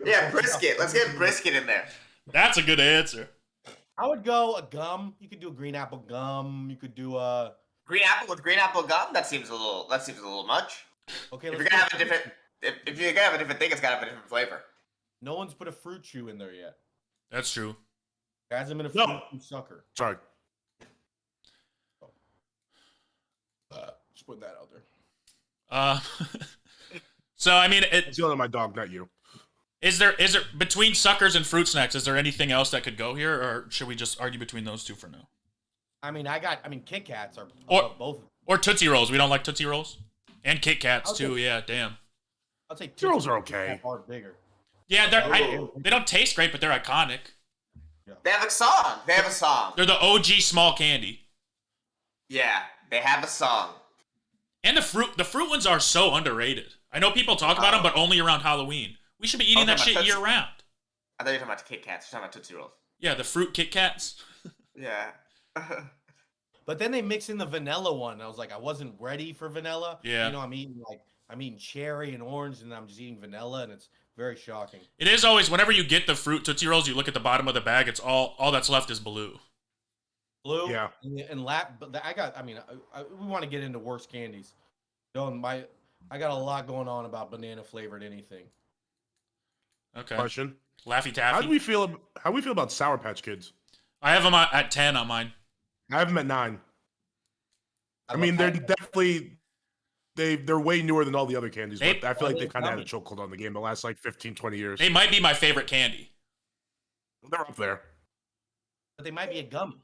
Yeah, brisket. Let's get brisket in there. That's a good answer. I would go a gum. You could do a green apple gum. You could do a green apple with green apple gum. That seems a little much. Okay, if you're gonna have a different, if you're gonna have a different thing, it's gotta have a different flavor. No one's put a fruit chew in there yet. That's true. There hasn't been a fruit chew sucker. Sorry. Just put that out there. So I mean, it's yelling at my dog, not you. Is there between suckers and fruit snacks? Is there anything else that could go here, or should we just argue between those two for now? I mean, Kit Kats are both. Or Tootsie Rolls. We don't like Tootsie Rolls, and Kit Kats too. Yeah, damn. I'll say Tootsie Rolls are okay. Are bigger. Yeah, they don't taste great, but they're iconic. Yeah. They have a song. They're the OG small candy. Yeah, they have a song. And the fruit ones are so underrated. I know people talk about them, but only around Halloween. We should be eating that shit year round. I thought you were talking about Kit Kats. You're talking about Tootsie Rolls. Yeah, the fruit Kit Kats. Yeah. But then they mix in the vanilla one. I was like, I wasn't ready for vanilla. Yeah. You know, I'm eating cherry and orange, and I'm just eating vanilla, and it's very shocking. It is always, whenever you get the fruit Tootsie Rolls, you look at the bottom of the bag. It's all that's left is blue. Blue. Yeah. And we want to get into worse candies. I got a lot going on about banana flavored anything. Okay. Question. Laffy Taffy. How do we feel about Sour Patch Kids? I have them at 10 on mine. I have them at 9. I mean, they're definitely they're way newer than all the other candies, but I feel like they've kind of had a chokehold on the game the last like 15, 20 years. They might be my favorite candy. They're up there. But they might be a gummy.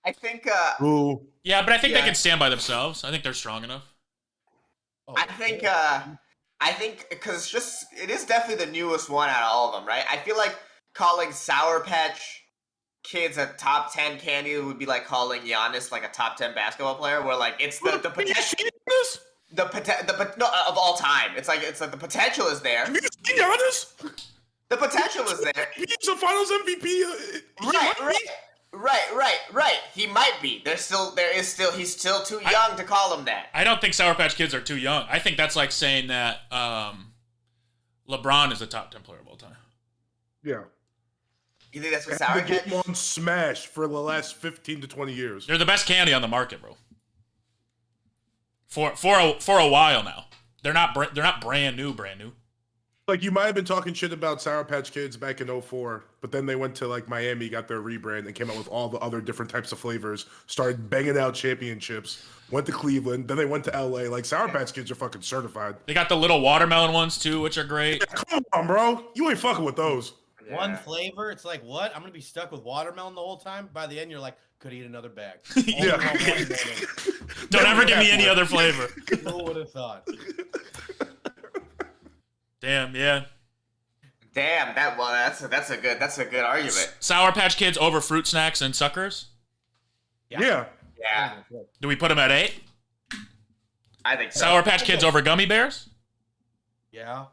I think. Ooh. Yeah, but I think they can stand by themselves. I think they're strong enough. Oh, I think because it is definitely the newest one out of all of them, right? I feel like calling Sour Patch Kids a top 10 candy would be like calling Giannis like a top 10 basketball player, where like it's the potential. No, of all time. It's like the potential is there. Have you seen Giannis? The potential is there. He's a Finals MVP. Right. He might be. He's still too young to call him that. I don't think Sour Patch Kids are too young. I think that's like saying that LeBron is a top 10 player of all time. Yeah. You think that's what Sour Patch? On smash for the last 15 to 20 years. They're the best candy on the market, bro. For a while now. They're not brand new. Like, you might have been talking shit about Sour Patch Kids back in 04, but then they went to, like, Miami, got their rebrand, and came out with all the other different types of flavors, started banging out championships, went to Cleveland, then they went to LA. Like, Sour Patch Kids are fucking certified. They got the little watermelon ones, too, which are great. Yeah, come on, bro. You ain't fucking with those. Yeah. One flavor, it's like, what? I'm going to be stuck with watermelon the whole time? By the end, you're like, could eat another bag. Yeah. Don't ever give me any other flavor. Who would have thought? Damn, yeah. Damn, that's a good argument. Sour Patch Kids over fruit snacks and suckers? Yeah. Do we put them at 8? I think so. Sour Patch Kids over gummy bears? Yeah.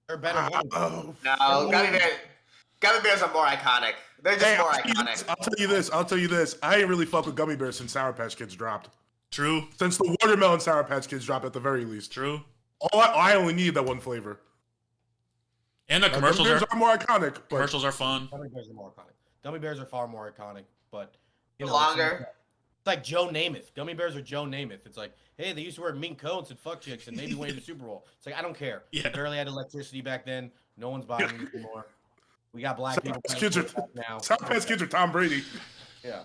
They're better ones. No, gummy bears are more iconic. They're just more iconic. I'll tell you this. I ain't really fuck with gummy bears since Sour Patch Kids dropped. True. Since the watermelon Sour Patch Kids dropped at the very least. True. I only need that one flavor. And the commercials are more iconic. Commercials are fun. Gummy bears are more iconic. Gummy bears are far more iconic, but longer. It's like Joe Namath. Gummy bears are Joe Namath. It's like, hey, they used to wear mink coats and fuck chicks and maybe win the Super Bowl. It's like, I don't care. Yeah. Barely had electricity back then. No one's buying them anymore. We got black Sour people Patch playing Kids are quarterback now. Sour Patch Kids are Tom Brady. Yeah.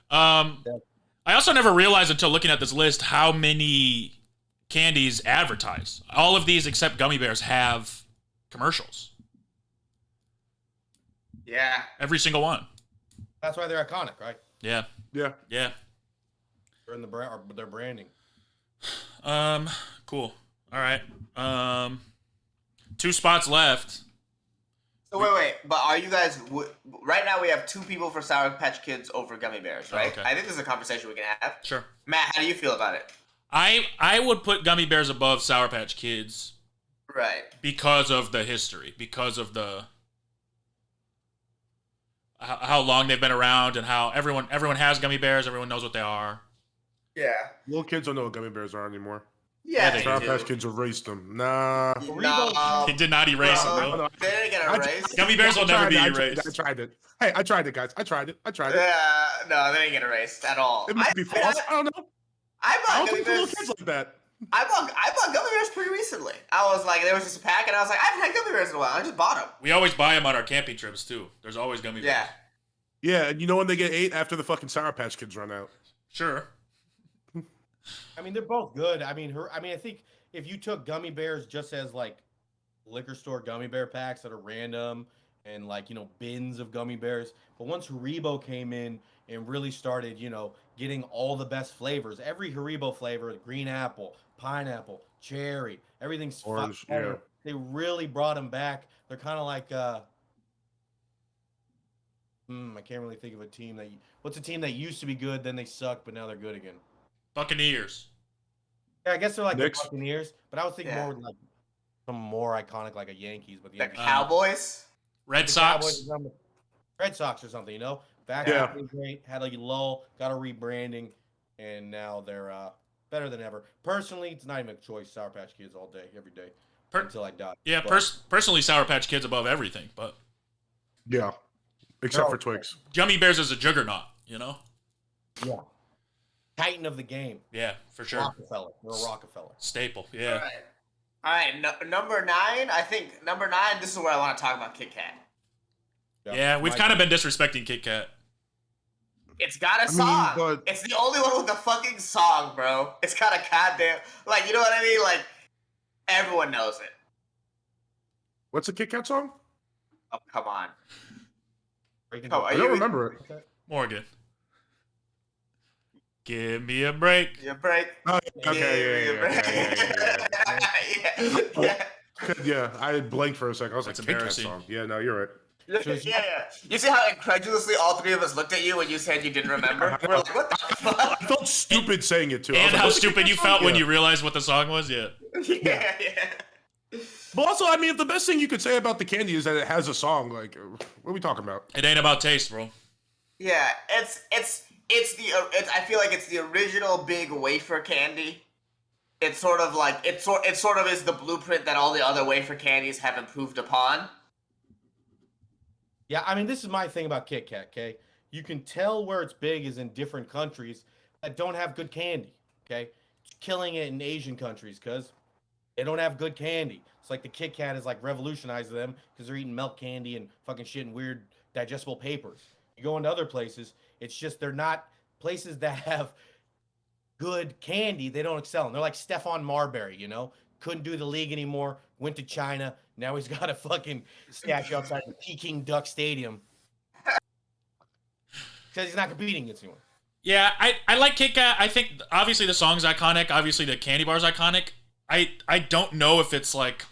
I also never realized until looking at this list how many candies advertise. All of these except gummy bears have commercials. Yeah. Every single one. That's why they're iconic, right? Yeah. Yeah. Yeah. They're in the brand, or their branding. Cool. All right. 2 spots left. So wait. But are you guys right now? We have 2 people for Sour Patch Kids over gummy bears, right? okay. I think this is a conversation we can have. Sure. Matt, how do you feel about it? I would put gummy bears above Sour Patch Kids Right. because of the history, because of the how long they've been around and how everyone has gummy bears, everyone knows what they are. Yeah. Little kids don't know what gummy bears are anymore. Yeah, they they Sour do. Patch Kids erased them. Nah. No. It did not erase No. them, bro. They didn't get erased. Gummy bears will never be I erased. tried it. Hey, I tried it, guys. I tried it. Yeah, no, they didn't get erased at all. It might be false. I don't know. I I bought don't gummy think the little bears. kids like that. I bought gummy bears pretty recently. I was like, there was just a pack, and I was like, I haven't had gummy bears in a while. I just bought them. We always buy them on our camping trips too. There's always gummy bears. Yeah. Yeah, and you know when they get 8 after the fucking Sour Patch Kids run out. Sure. I mean, they're both good. I mean, I think if you took gummy bears just as like liquor store gummy bear packs that are random and like, bins of gummy bears, but once Haribo came in and really started, getting all the best flavors, every Haribo flavor, green apple, pineapple, cherry, everything's Orange, fire. yeah. They really brought them back. They're kind of like I can't really think of a team what's a team that used to be good, then they suck, but now they're good again. Buccaneers. Yeah, I guess they're like Knicks. the Buccaneers, but I was thinking Yeah. more like some more iconic, like a Yankees. But the The Yankees, Cowboys. Red the Sox. Cowboys, Red Sox or something, Back Yeah. then, great, had a lull, got a rebranding, and now they're better than ever. Personally, it's not even a choice. Sour Patch Kids all day, every day, until I die. Yeah, But personally, Sour Patch Kids above everything, but Yeah. Except No. for Twix. Gummy Bears is a juggernaut, you know? yeah, Titan of the game, Yeah, for sure. Rockefeller. We're a Rockefeller. Staple, All yeah. right. All right. Number 9. I think number 9. This is where I want to talk about Kit Kat. Yeah, we've kind of been disrespecting Kit Kat. It's got a I mean, song. but- It's the only one with a fucking song, bro. It's got a goddamn you know what I mean? Like everyone knows it. What's the Kit Kat song? Oh, come on. Breaking Oh, the- are I you- don't remember it. Morgan. Give me a break. You break. Oh, Give me okay, a break. yeah. yeah. I blanked for a second. I was That's like, Kit Kat embarrassing. song. Yeah, no, you're right. Yeah. You see how incredulously all 3 of us looked at you when you said you didn't remember? We're like, what the fuck? I felt stupid saying it too. I was And like, how what's the Kit stupid Kat you song? felt when Yeah. you realized what the song was, yeah. Yeah. But also, I mean, if the best thing you could say about the candy is that it has a song, like, what are we talking about? It ain't about taste, bro. Yeah, I feel like it's the original big wafer candy. It's sort of like it sort of is the blueprint that all the other wafer candies have improved upon. Yeah, I mean, this is my thing about Kit Kat, okay? You can tell where it's big is in different countries that don't have good candy, okay? It's killing it in Asian countries because they don't have good candy. It's like the Kit Kat has like revolutionized them because they're eating milk candy and fucking shit and weird digestible papers. You go into other places, it's just they're not places that have good candy. They don't excel. And they're like Stefan Marbury, couldn't do the league anymore, went to China. Now he's got a fucking statue outside the Peking Duck Stadium. Because he's not competing against anyone. Yeah, I like Kit Kat. I think obviously the song's iconic. Obviously the candy bar's iconic. I don't know if it's like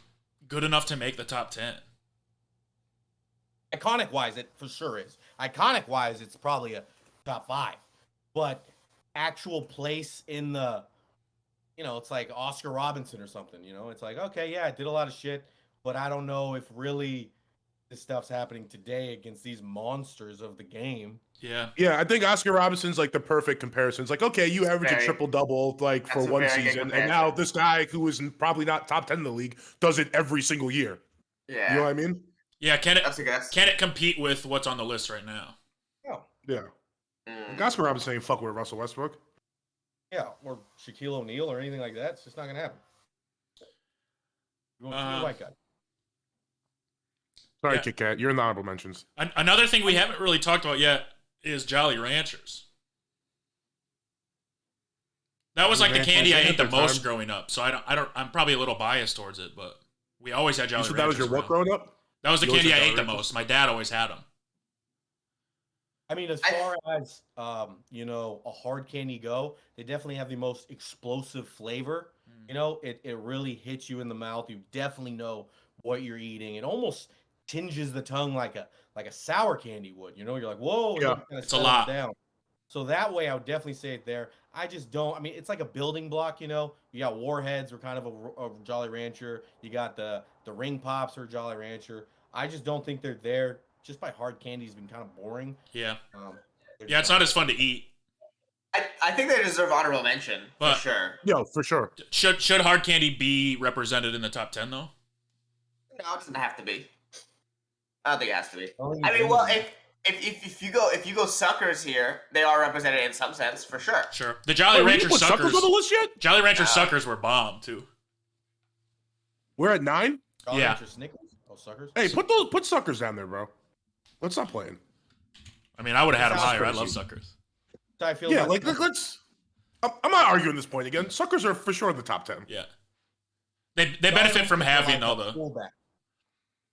good enough to make the top 10. Iconic wise, it for sure is. Iconic wise, it's probably a top 5. But actual place in the, it's like Oscar Robinson or something, It's like, okay, yeah, I did a lot of shit, but I don't know if really this stuff's happening today against these monsters of the game. Yeah. Yeah, I think Oscar Robinson's like the perfect comparison. It's like, okay, you average a Very- triple-double like for That's a one very good season, and now comparison. this guy who is probably not top 10 in the league does it every single year. Yeah. You know what I mean? Yeah, That's a guess. can it compete with what's on the list right now? Oh, Yeah. Oscar Robertson ain't fuck with Russell Westbrook. Yeah, or Shaquille O'Neal or anything like that. It's just not gonna happen. You're going to a white guy. Sorry, Yeah. Kit Kat. You're in the honorable mentions. Another thing we haven't really talked about yet is Jolly Ranchers. That was like the candy I ate the most growing up. So I'm probably a little biased towards it, but we always had Jolly Ranchers. That was your what growing up? That was the candy I ate the most. My dad always had them. I mean, as far as a hard candy go, they definitely have the most explosive flavor. You know, it really hits you in the mouth. You definitely know what you're eating. It almost tinges the tongue like a sour candy would. You know, you're like, whoa, yeah, it's a lot. Down. So that way, I would definitely say it there. I just don't. I mean, it's like a building block. You know, you got Warheads, or kind of a Jolly Rancher. You got the Ring Pops, or Jolly Rancher. I just don't think they're there. Just by hard candy has been kind of boring. Yeah. Yeah, it's not as fun to eat. I think they deserve honorable mention for sure. Yeah, for sure. Should hard candy be represented in the top 10 though? No, it doesn't have to be. I don't think it has to be. I mean, well, if you go suckers here, they are represented in some sense for sure. Sure. The Jolly Rancher suckers on the list yet? Jolly Rancher suckers were bomb too. We're at 9? Jolly Rancher Snickers? Oh, suckers. Hey, put suckers down there, bro. Let's stop playing. I mean, I would have had them higher. I love suckers. I feel let's. I'm not arguing this point again. Suckers are for sure in the top 10. Yeah. They benefit from having all the fullback.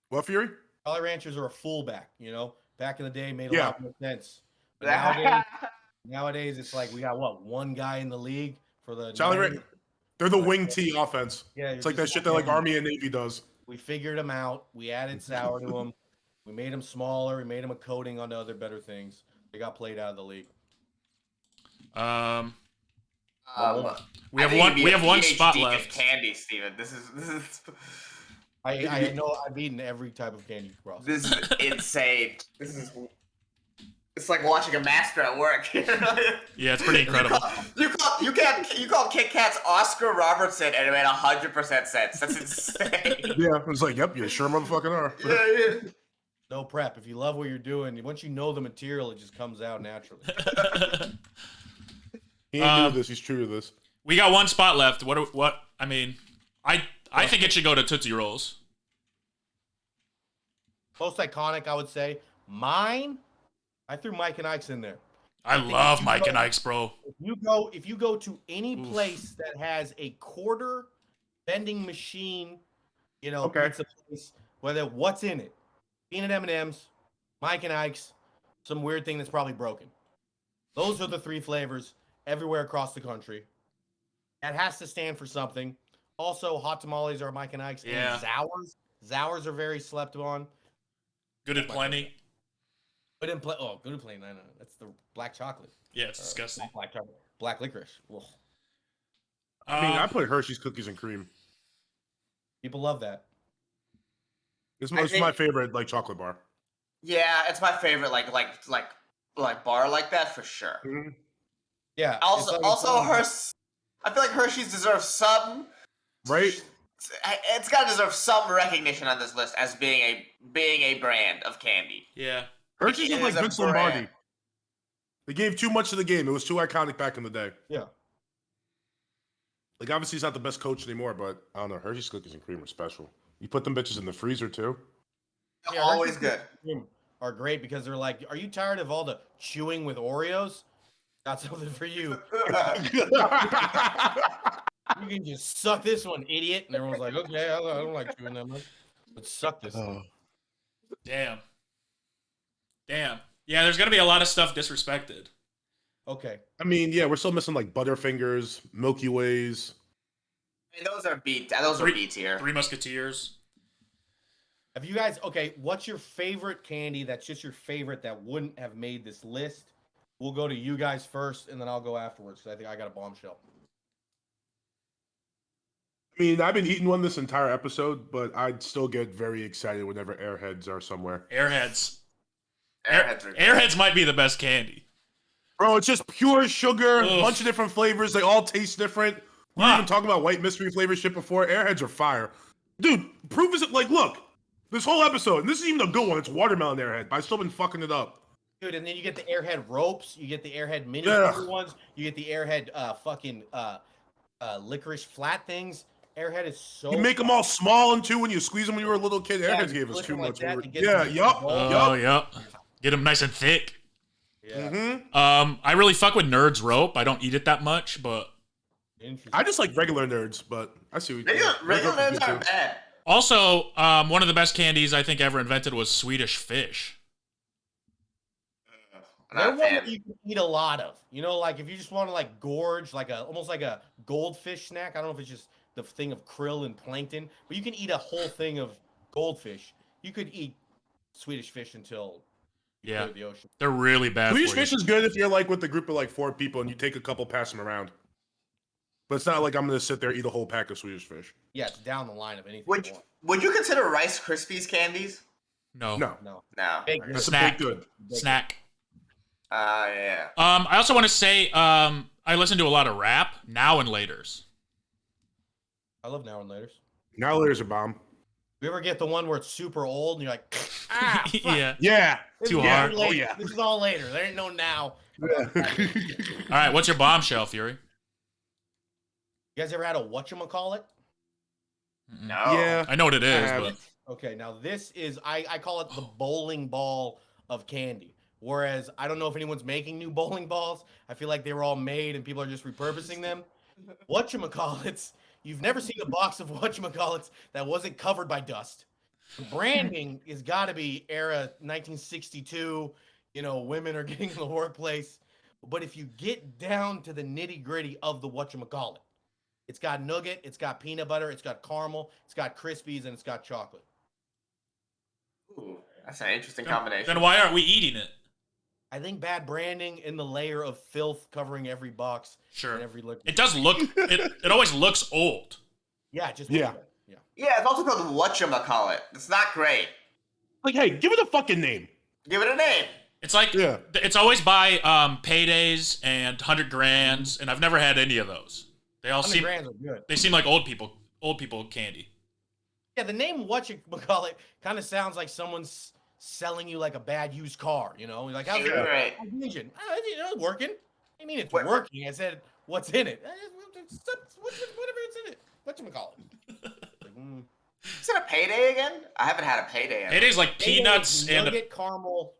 What, Fury? Jolly Ranchers are a fullback. You know, back in the day, made a lot more sense. But nowadays, it's like we got one guy in the league for the Jolly Rancher. They're the wing T offense. Yeah, it's like that shit that like Army and Navy does. We figured them out. We added sour to them. We made them smaller. We made them a coating onto other better things. They got played out of the league. We have one spot left. Candy, Steven. This is. I know I've eaten every type of candy. This is insane. It's like watching a master at work. Yeah, it's pretty incredible. You call Kit Kats Oscar Robertson, and it made 100% sense. That's insane. Yeah, it's like, yep, you sure motherfucking are. Yeah. No prep. If you love what you're doing, once you know the material, it just comes out naturally. He ain't new to this. He's true to this. We got one spot left. What? I mean, I think it should go to Tootsie Rolls. Most iconic, I would say. Mine, I threw Mike and Ike's in there. I love Mike and Ike's, bro. If you go to any place that has a quarter vending machine, pizza place, what's in it? Peanut M&Ms, Mike and Ike's, some weird thing that's probably broken. Those are the 3 flavors everywhere across the country. That has to stand for something. Also, hot tamales are Mike and Ike's. Yeah. And Zowers. Zowers are very slept on. Good and plenty. Good and plenty. Oh, good and plenty. No. That's the black chocolate. Yeah, it's disgusting. Black chocolate. Black licorice. Ugh. I mean, I put Hershey's cookies and cream. People love that. It's my favorite, like, chocolate bar. Yeah, it's my favorite, like bar like that for sure. Mm-hmm. Yeah. Also, I feel like Hershey's deserves some. Right. It's got to deserve some recognition on this list as being a brand of candy. Yeah. Hershey's is like Vince Lombardi. They gave too much of the game. It was too iconic back in the day. Yeah. Like, obviously, he's not the best coach anymore, but I don't know. Hershey's cookies and cream are special. You put them bitches in the freezer, too. Yeah, always good. Are great because they're like, are you tired of all the chewing with Oreos? Got something for you. You can just suck this one, idiot. And everyone's like, okay, I don't like chewing that much. But suck this. Damn. Yeah, there's going to be a lot of stuff disrespected. Okay. I mean, yeah, we're still missing, like, Butterfingers, Milky Ways. I mean, those are B tier. 3 Musketeers. Have you guys, what's your favorite candy that's just your favorite that wouldn't have made this list? We'll go to you guys first, and then I'll go afterwards, because I think I got a bombshell. I mean, I've been eating one this entire episode, but I'd still get very excited whenever Airheads are somewhere. Airheads might be the best candy. Bro, it's just pure sugar, a bunch of different flavors. They all taste different. We were even talking about white mystery flavor shit before. Airheads are fire. Dude, proof is, like, look, this whole episode, and this is even a good one, it's watermelon Airhead, but I've still been fucking it up. Dude, and then you get the Airhead ropes, you get the Airhead mini Ugh. ones, you get the Airhead licorice flat things. Airhead is so. You make them all small and too when you squeeze them when you were a little kid. Yeah, Airheads you gave us flick too them like much. that when to we get were- the yeah, yup, ball. Oh, yup. yep. Get them nice and thick. Yeah. Mm-hmm. I really fuck with Nerds rope. I don't eat it that much, but Interesting. I just like regular nerds, but I see what Regular nerds aren't bad. also one of the best candies I think ever invented was Swedish fish. They're Not a one fan. that you can eat a lot of. You know, like if you just want to like gorge, like almost like a goldfish snack. I don't know if it's just the thing of krill and plankton, but you can eat a whole thing of goldfish. You could eat Swedish fish until you Yeah. go to the ocean. They're really bad Swedish for you. fish is good if you're like with a group of like 4 people and you take a couple, pass them around. But it's not like I'm gonna sit there and eat a whole pack of Swedish fish. Yeah, it's down the line of anything. Would you want. Would you consider Rice Krispies candies? No. No, No. No. Big Okay. that's Snack. a big good. Snack. Yeah. I also want to say I listen to a lot of rap now and laters. I love Now and Laters. Now there's a bomb. You ever get the one where it's super old and you're like, ah, fuck. Yeah. Yeah. This Too is all hard. later. Oh, yeah. This is all later. There ain't no now. All right, what's your bombshell, Fury? You guys ever had a whatchamacallit? No. Yeah. I know what it is, have. but Okay, now this is I call it the bowling ball of candy. Whereas I don't know if anyone's making new bowling balls. I feel like they were all made and people are just repurposing them. Whatchamacallits, you've never seen a box of whatchamacallits that wasn't covered by dust. The branding has got to be era 1962. You know, women are getting in the workplace. But if you get down to the nitty gritty of the whatchamacallit, it's got nougat, it's got peanut butter, it's got caramel, it's got Krispies, and it's got chocolate. Ooh, that's an interesting combination. then why aren't we eating it? I think bad branding in the layer of filth covering every box Sure. and every liquid. It does look. It always looks old. Yeah, it just Yeah. looks bad. Yeah. Yeah, it's also called whatchamacallit. It's not great. Like, hey, give it a fucking name. Give it a name. It's like Yeah. it's always by paydays and 100 grands, and I've never had any of those. They all 100 seem grands are good. they seem like old people candy. Yeah, the name whatchamacallit kind of sounds like someone's selling you like a bad used car. You know, like how's You're the right. engine? It's working. I mean, it's What- working. I said, what's in it? Whatever it's in it. Whatchamacallit. Like, Is it a payday again? I haven't had a payday. It is like peanuts and nugget, caramel,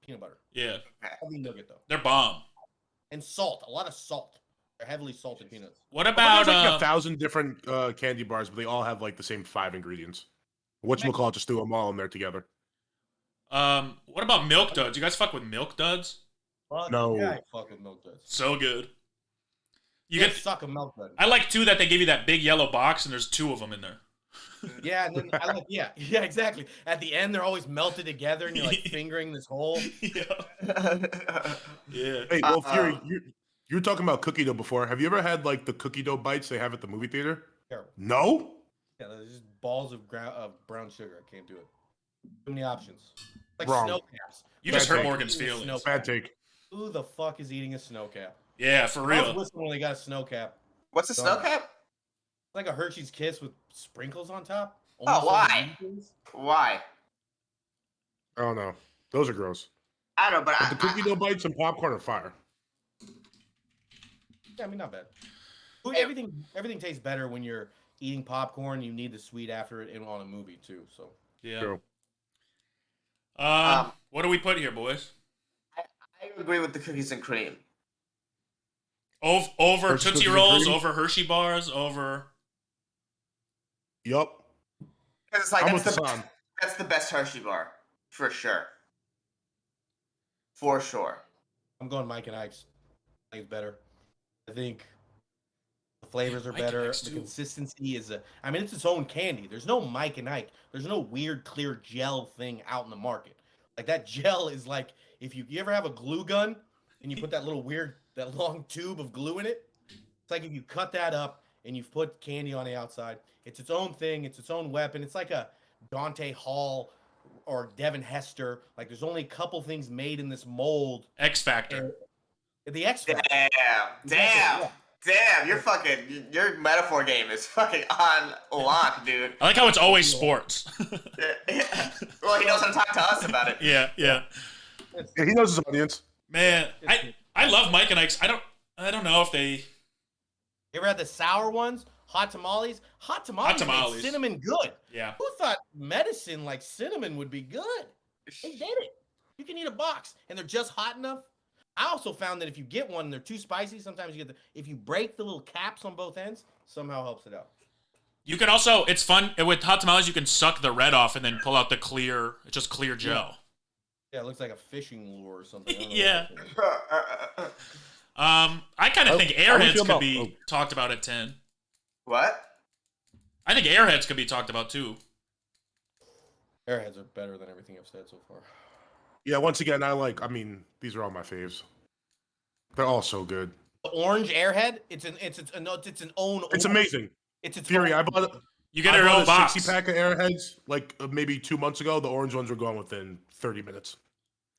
peanut butter. yeah, Heavy nugget though, they're bomb. and salt. A lot of salt. They're heavily salted peanuts. What There's about like 1,000 different candy bars, but they all have like the same 5 ingredients. Whatchamacallit, just threw them all in there together. what about milk duds? You guys fuck with milk duds? Fuck No. Yeah, I fuck with milk duds. So good. You You get. suck a milk dud. I like too that they give you that big yellow box and there's 2 of them in there. Yeah, and then I like yeah, exactly. At the end, they're always melted together, and you're like fingering this hole. Yeah. Yeah. Hey, well, Fury, you were talking about cookie dough before. Have you ever had like the cookie dough bites they have at the movie theater? Terrible. No? Yeah, there's just balls of brown sugar. I can't do it. Too many options. Like Wrong. snow caps. You just Bad hurt take. Morgan's Snow feelings. cap. Bad take. Who the fuck is eating a snow cap? Yeah, for I was real. listening when they got a snow cap. What's a snow cap? It's like a Hershey's Kiss with sprinkles on top. Oh, Almost why? like Reese's. Why? Oh no, those are gross. I don't know, but But the cookie dough bites and popcorn are fire. Yeah, I mean, not bad. Everything tastes better when you're eating popcorn. You need the sweet after it and on a movie too. So Yeah. True. What do we put here, boys? I agree with the cookies and cream. Over Hershey Tootsie cookies and Rolls, cream? over Hershey bars, over. Yup. Because it's like I'm that's with the, Hassan. that's the best Hershey bar. For sure. For sure. I'm going Mike and Ike's. I think it's better. I think the flavors are Mike and better. Ike's The too. consistency is I mean, it's its own candy. There's no Mike and Ike. There's no weird clear gel thing out in the market. Like that gel is like if you ever have a glue gun and you put that long tube of glue in it. It's like if you cut that up and you've put candy on the outside. It's its own thing. It's its own weapon. It's like a Dante Hall or Devin Hester. Like there's only a couple things made in this mold. X Factor. The X Factor. Damn. Your metaphor game is fucking on lock, dude. I like how it's always sports. Well, he knows how to talk to us about it. Yeah, yeah. Yeah, he knows his audience. Man, I love Mike and Ike's. I don't know if they. You ever had the sour ones? Hot tamales? Hot tamales made cinnamon good. Yeah. Who thought medicine like cinnamon would be good? They did it. You can eat a box, and they're just hot enough. I also found that if you get one and they're too spicy, sometimes you get if you break the little caps on both ends, somehow helps it out. You can also, it's fun, with hot tamales, you can suck the red off and then pull out the clear, just clear gel. Yeah, it looks like a fishing lure or something. Yeah. I kind of think Airheads could be talked about at 10. What? I think Airheads could be talked about too. Airheads are better than everything I've said so far. Yeah, once again, these are all my faves. They're all so good. The orange Airhead, it's an own. It's amazing. It's Furey. I bought it. You get your own box. 60-pack of Airheads like maybe 2 months ago. The orange ones were gone within 30 minutes.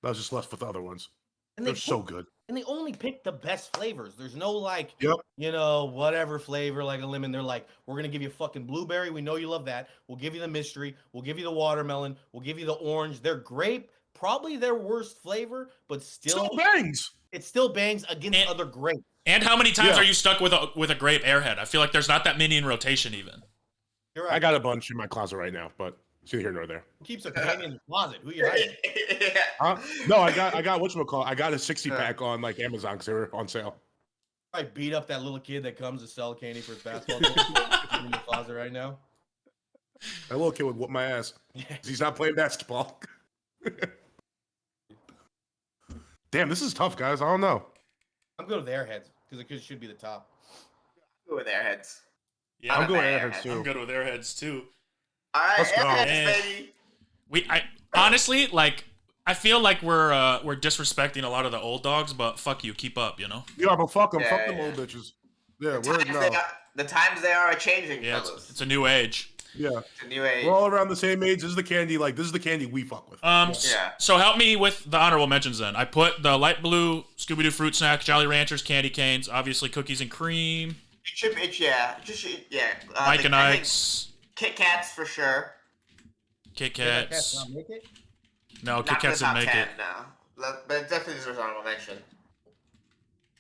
I was just left with the other ones. And they're so good. And they only pick the best flavors. There's no like, yep. Whatever flavor like a lemon. They're like, we're gonna give you fucking blueberry. We know you love that. We'll give you the mystery. We'll give you the watermelon. We'll give you the orange. They're grape. Probably their worst flavor, but still bangs. It still bangs against other grapes. And how many times are you stuck with a grape Airhead? I feel like there's not that many in rotation even. You're right. I got a bunch in my closet right now, but it's neither here nor there. Who keeps a penny in the closet? Who you hiding? No, I got whatchamacallit. I got a 60-pack on like Amazon because they were on sale. I beat up that little kid that comes to sell candy for his basketball team. He's in the closet right now. That little kid would whoop my ass. He's not playing basketball. Damn, this is tough, guys. I don't know. I'm going with Airheads because it should be the top. Go with Airheads. Yeah, I'm going Airheads too. I'm good with Airheads too. All right, Let's go. Airheads, baby. I honestly like. I feel like we're disrespecting a lot of the old dogs, but fuck you, keep up, Yeah, but fuck them, fuck them yeah. old bitches. Yeah, The times they are changing, yeah, fellas. it's a new age. Yeah, it's a new age. We're all around the same age. This is the candy. This is the candy we fuck with. Yeah. So help me with the honorable mentions then. I put the light blue Scooby-Doo fruit snack, Jolly Ranchers, candy canes, obviously cookies and cream. Mike and Ike's. Kit Kats for sure. Kit Kats. Not make it? No, Kit Kats didn't make it. No, but it definitely deserves honorable mention.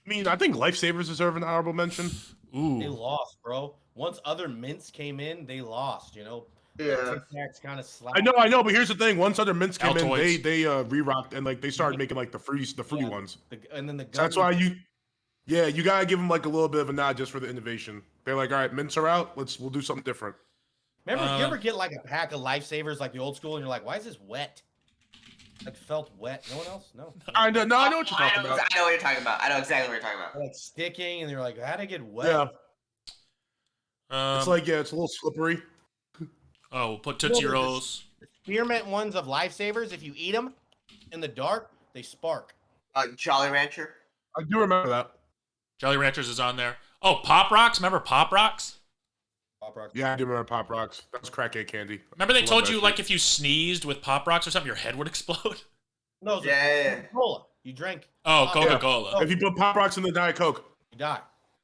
I mean, I think Lifesavers deserve an honorable mention. Ooh. They lost, bro. Once other mints came in, they lost. Yeah. Kit Kats kind of slapped. I know, but here's the thing: once other mints came in, Altoids. they re-rocked and they started making the fruity ones. And then So that's why you gotta give them a little bit of a nod just for the innovation. They're like, all right, mints are out. We'll do something different. Remember, you ever get like a pack of Lifesavers like the old school, and you're like, why is this wet? Like felt wet. No one else? No. I know what you're talking about. I know what you're talking about. I know exactly what you're talking about. Like sticking, and you're like, how'd it get wet? Yeah. It's it's a little slippery. Oh, we'll put Tootsie Rolls. Spearmint ones of Lifesavers, if you eat them in the dark, they spark. Jolly Rancher. I do remember that. Jolly Ranchers is on there. Oh, Pop Rocks. Remember Pop Rocks? Pop Rocks. Yeah, I do remember Pop Rocks. That was crackhead candy. Remember they told you shit. like if you sneezed with Pop Rocks or something, your head would explode? No, it's Yeah. Coca-Cola. You drank. Oh, Coca-Cola. Yeah. If you put Pop Rocks in the Diet Coke, You die.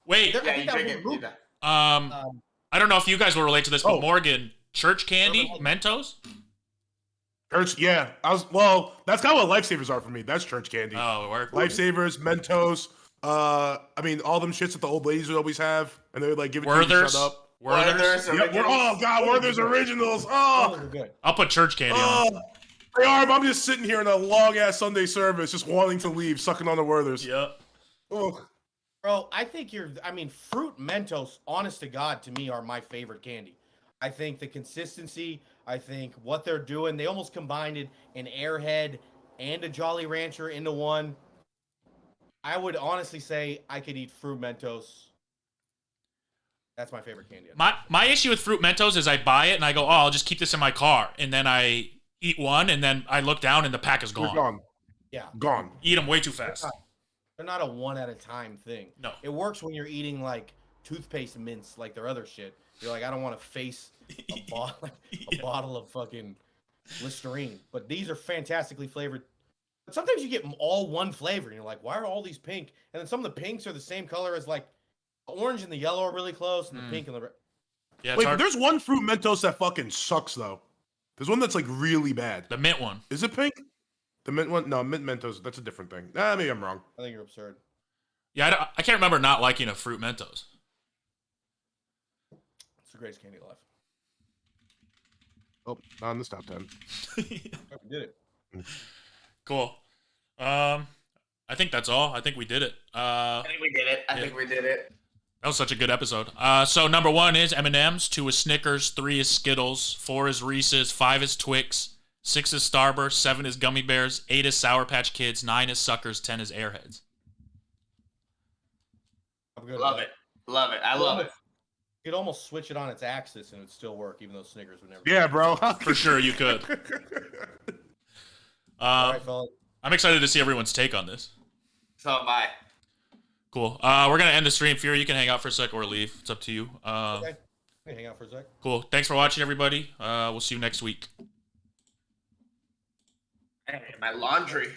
Wait, There- Yeah, you drink it. movie. You die. I don't know if you guys will relate to this, but Oh. Morgan, church candy, Mentos? church. Yeah, that's kind of what Lifesavers are for me. That's church candy. Oh, it worked. Lifesavers, Mentos. I mean, all them shits that the old ladies would always have, and they would like give it to you to Werther's. shut up. Werther's. Werther's. Yep, oh God, Werther's originals. Oh, Those are good. I'll put church candy on. oh, they are. But I'm just sitting here in a long ass Sunday service, just wanting to leave, sucking on the Werther's. Yep. Oh. Bro, I think Fruit Mentos, honest to God, to me, are my favorite candy. I think the consistency, I think what they're doing, they almost combined an Airhead and a Jolly Rancher into one. I would honestly say I could eat Fruit Mentos. That's my favorite candy. My issue with Fruit Mentos is I buy it and I go, oh, I'll just keep this in my car. And then I eat one and then I look down and the pack is They're gone. gone. Yeah. Gone. Eat them way too fast. They're not a one at a time thing. No. It works when you're eating like toothpaste mints, like their other shit. You're like, I don't want to face a bottle of fucking Listerine. But these are fantastically flavored. But sometimes you get all one flavor, and you're like, why are all these pink? And then some of the pinks are the same color as like the orange and the yellow are really close, and the pink and the red. Yeah, it's Wait, but hard. there's one Fruit Mentos that fucking sucks though. There's one that's like really bad. The mint one. Is it pink? The mint one, no, mint Mentos. That's a different thing. Maybe I'm wrong. I think you're absurd. Yeah, I can't remember not liking a Fruit Mentos. It's the greatest candy alive. Oh, not in this top 10. We did it. Cool. I think that's all. I think we did it. I think we did it. I think we did it. That was such a good episode. So number 1 is M&M's, 2 is Snickers, 3 is Skittles, 4 is Reese's, 5 is Twix, 6 is Starburst, 7 is Gummy Bears, 8 is Sour Patch Kids, 9 is Suckers, 10 is Airheads. I'm good. Love it. Love it. I love it. You could almost switch it on its axis and it would still work, even though Snickers would never. Yeah, bro. For sure, you could. All right, fellas. I'm excited to see everyone's take on this. So am I. Cool. We're gonna end the stream. Fury, you can hang out for a sec or leave. It's up to you. Okay. Hang out for a sec. Cool. Thanks for watching, everybody. We'll see you next week. Hey, my laundry.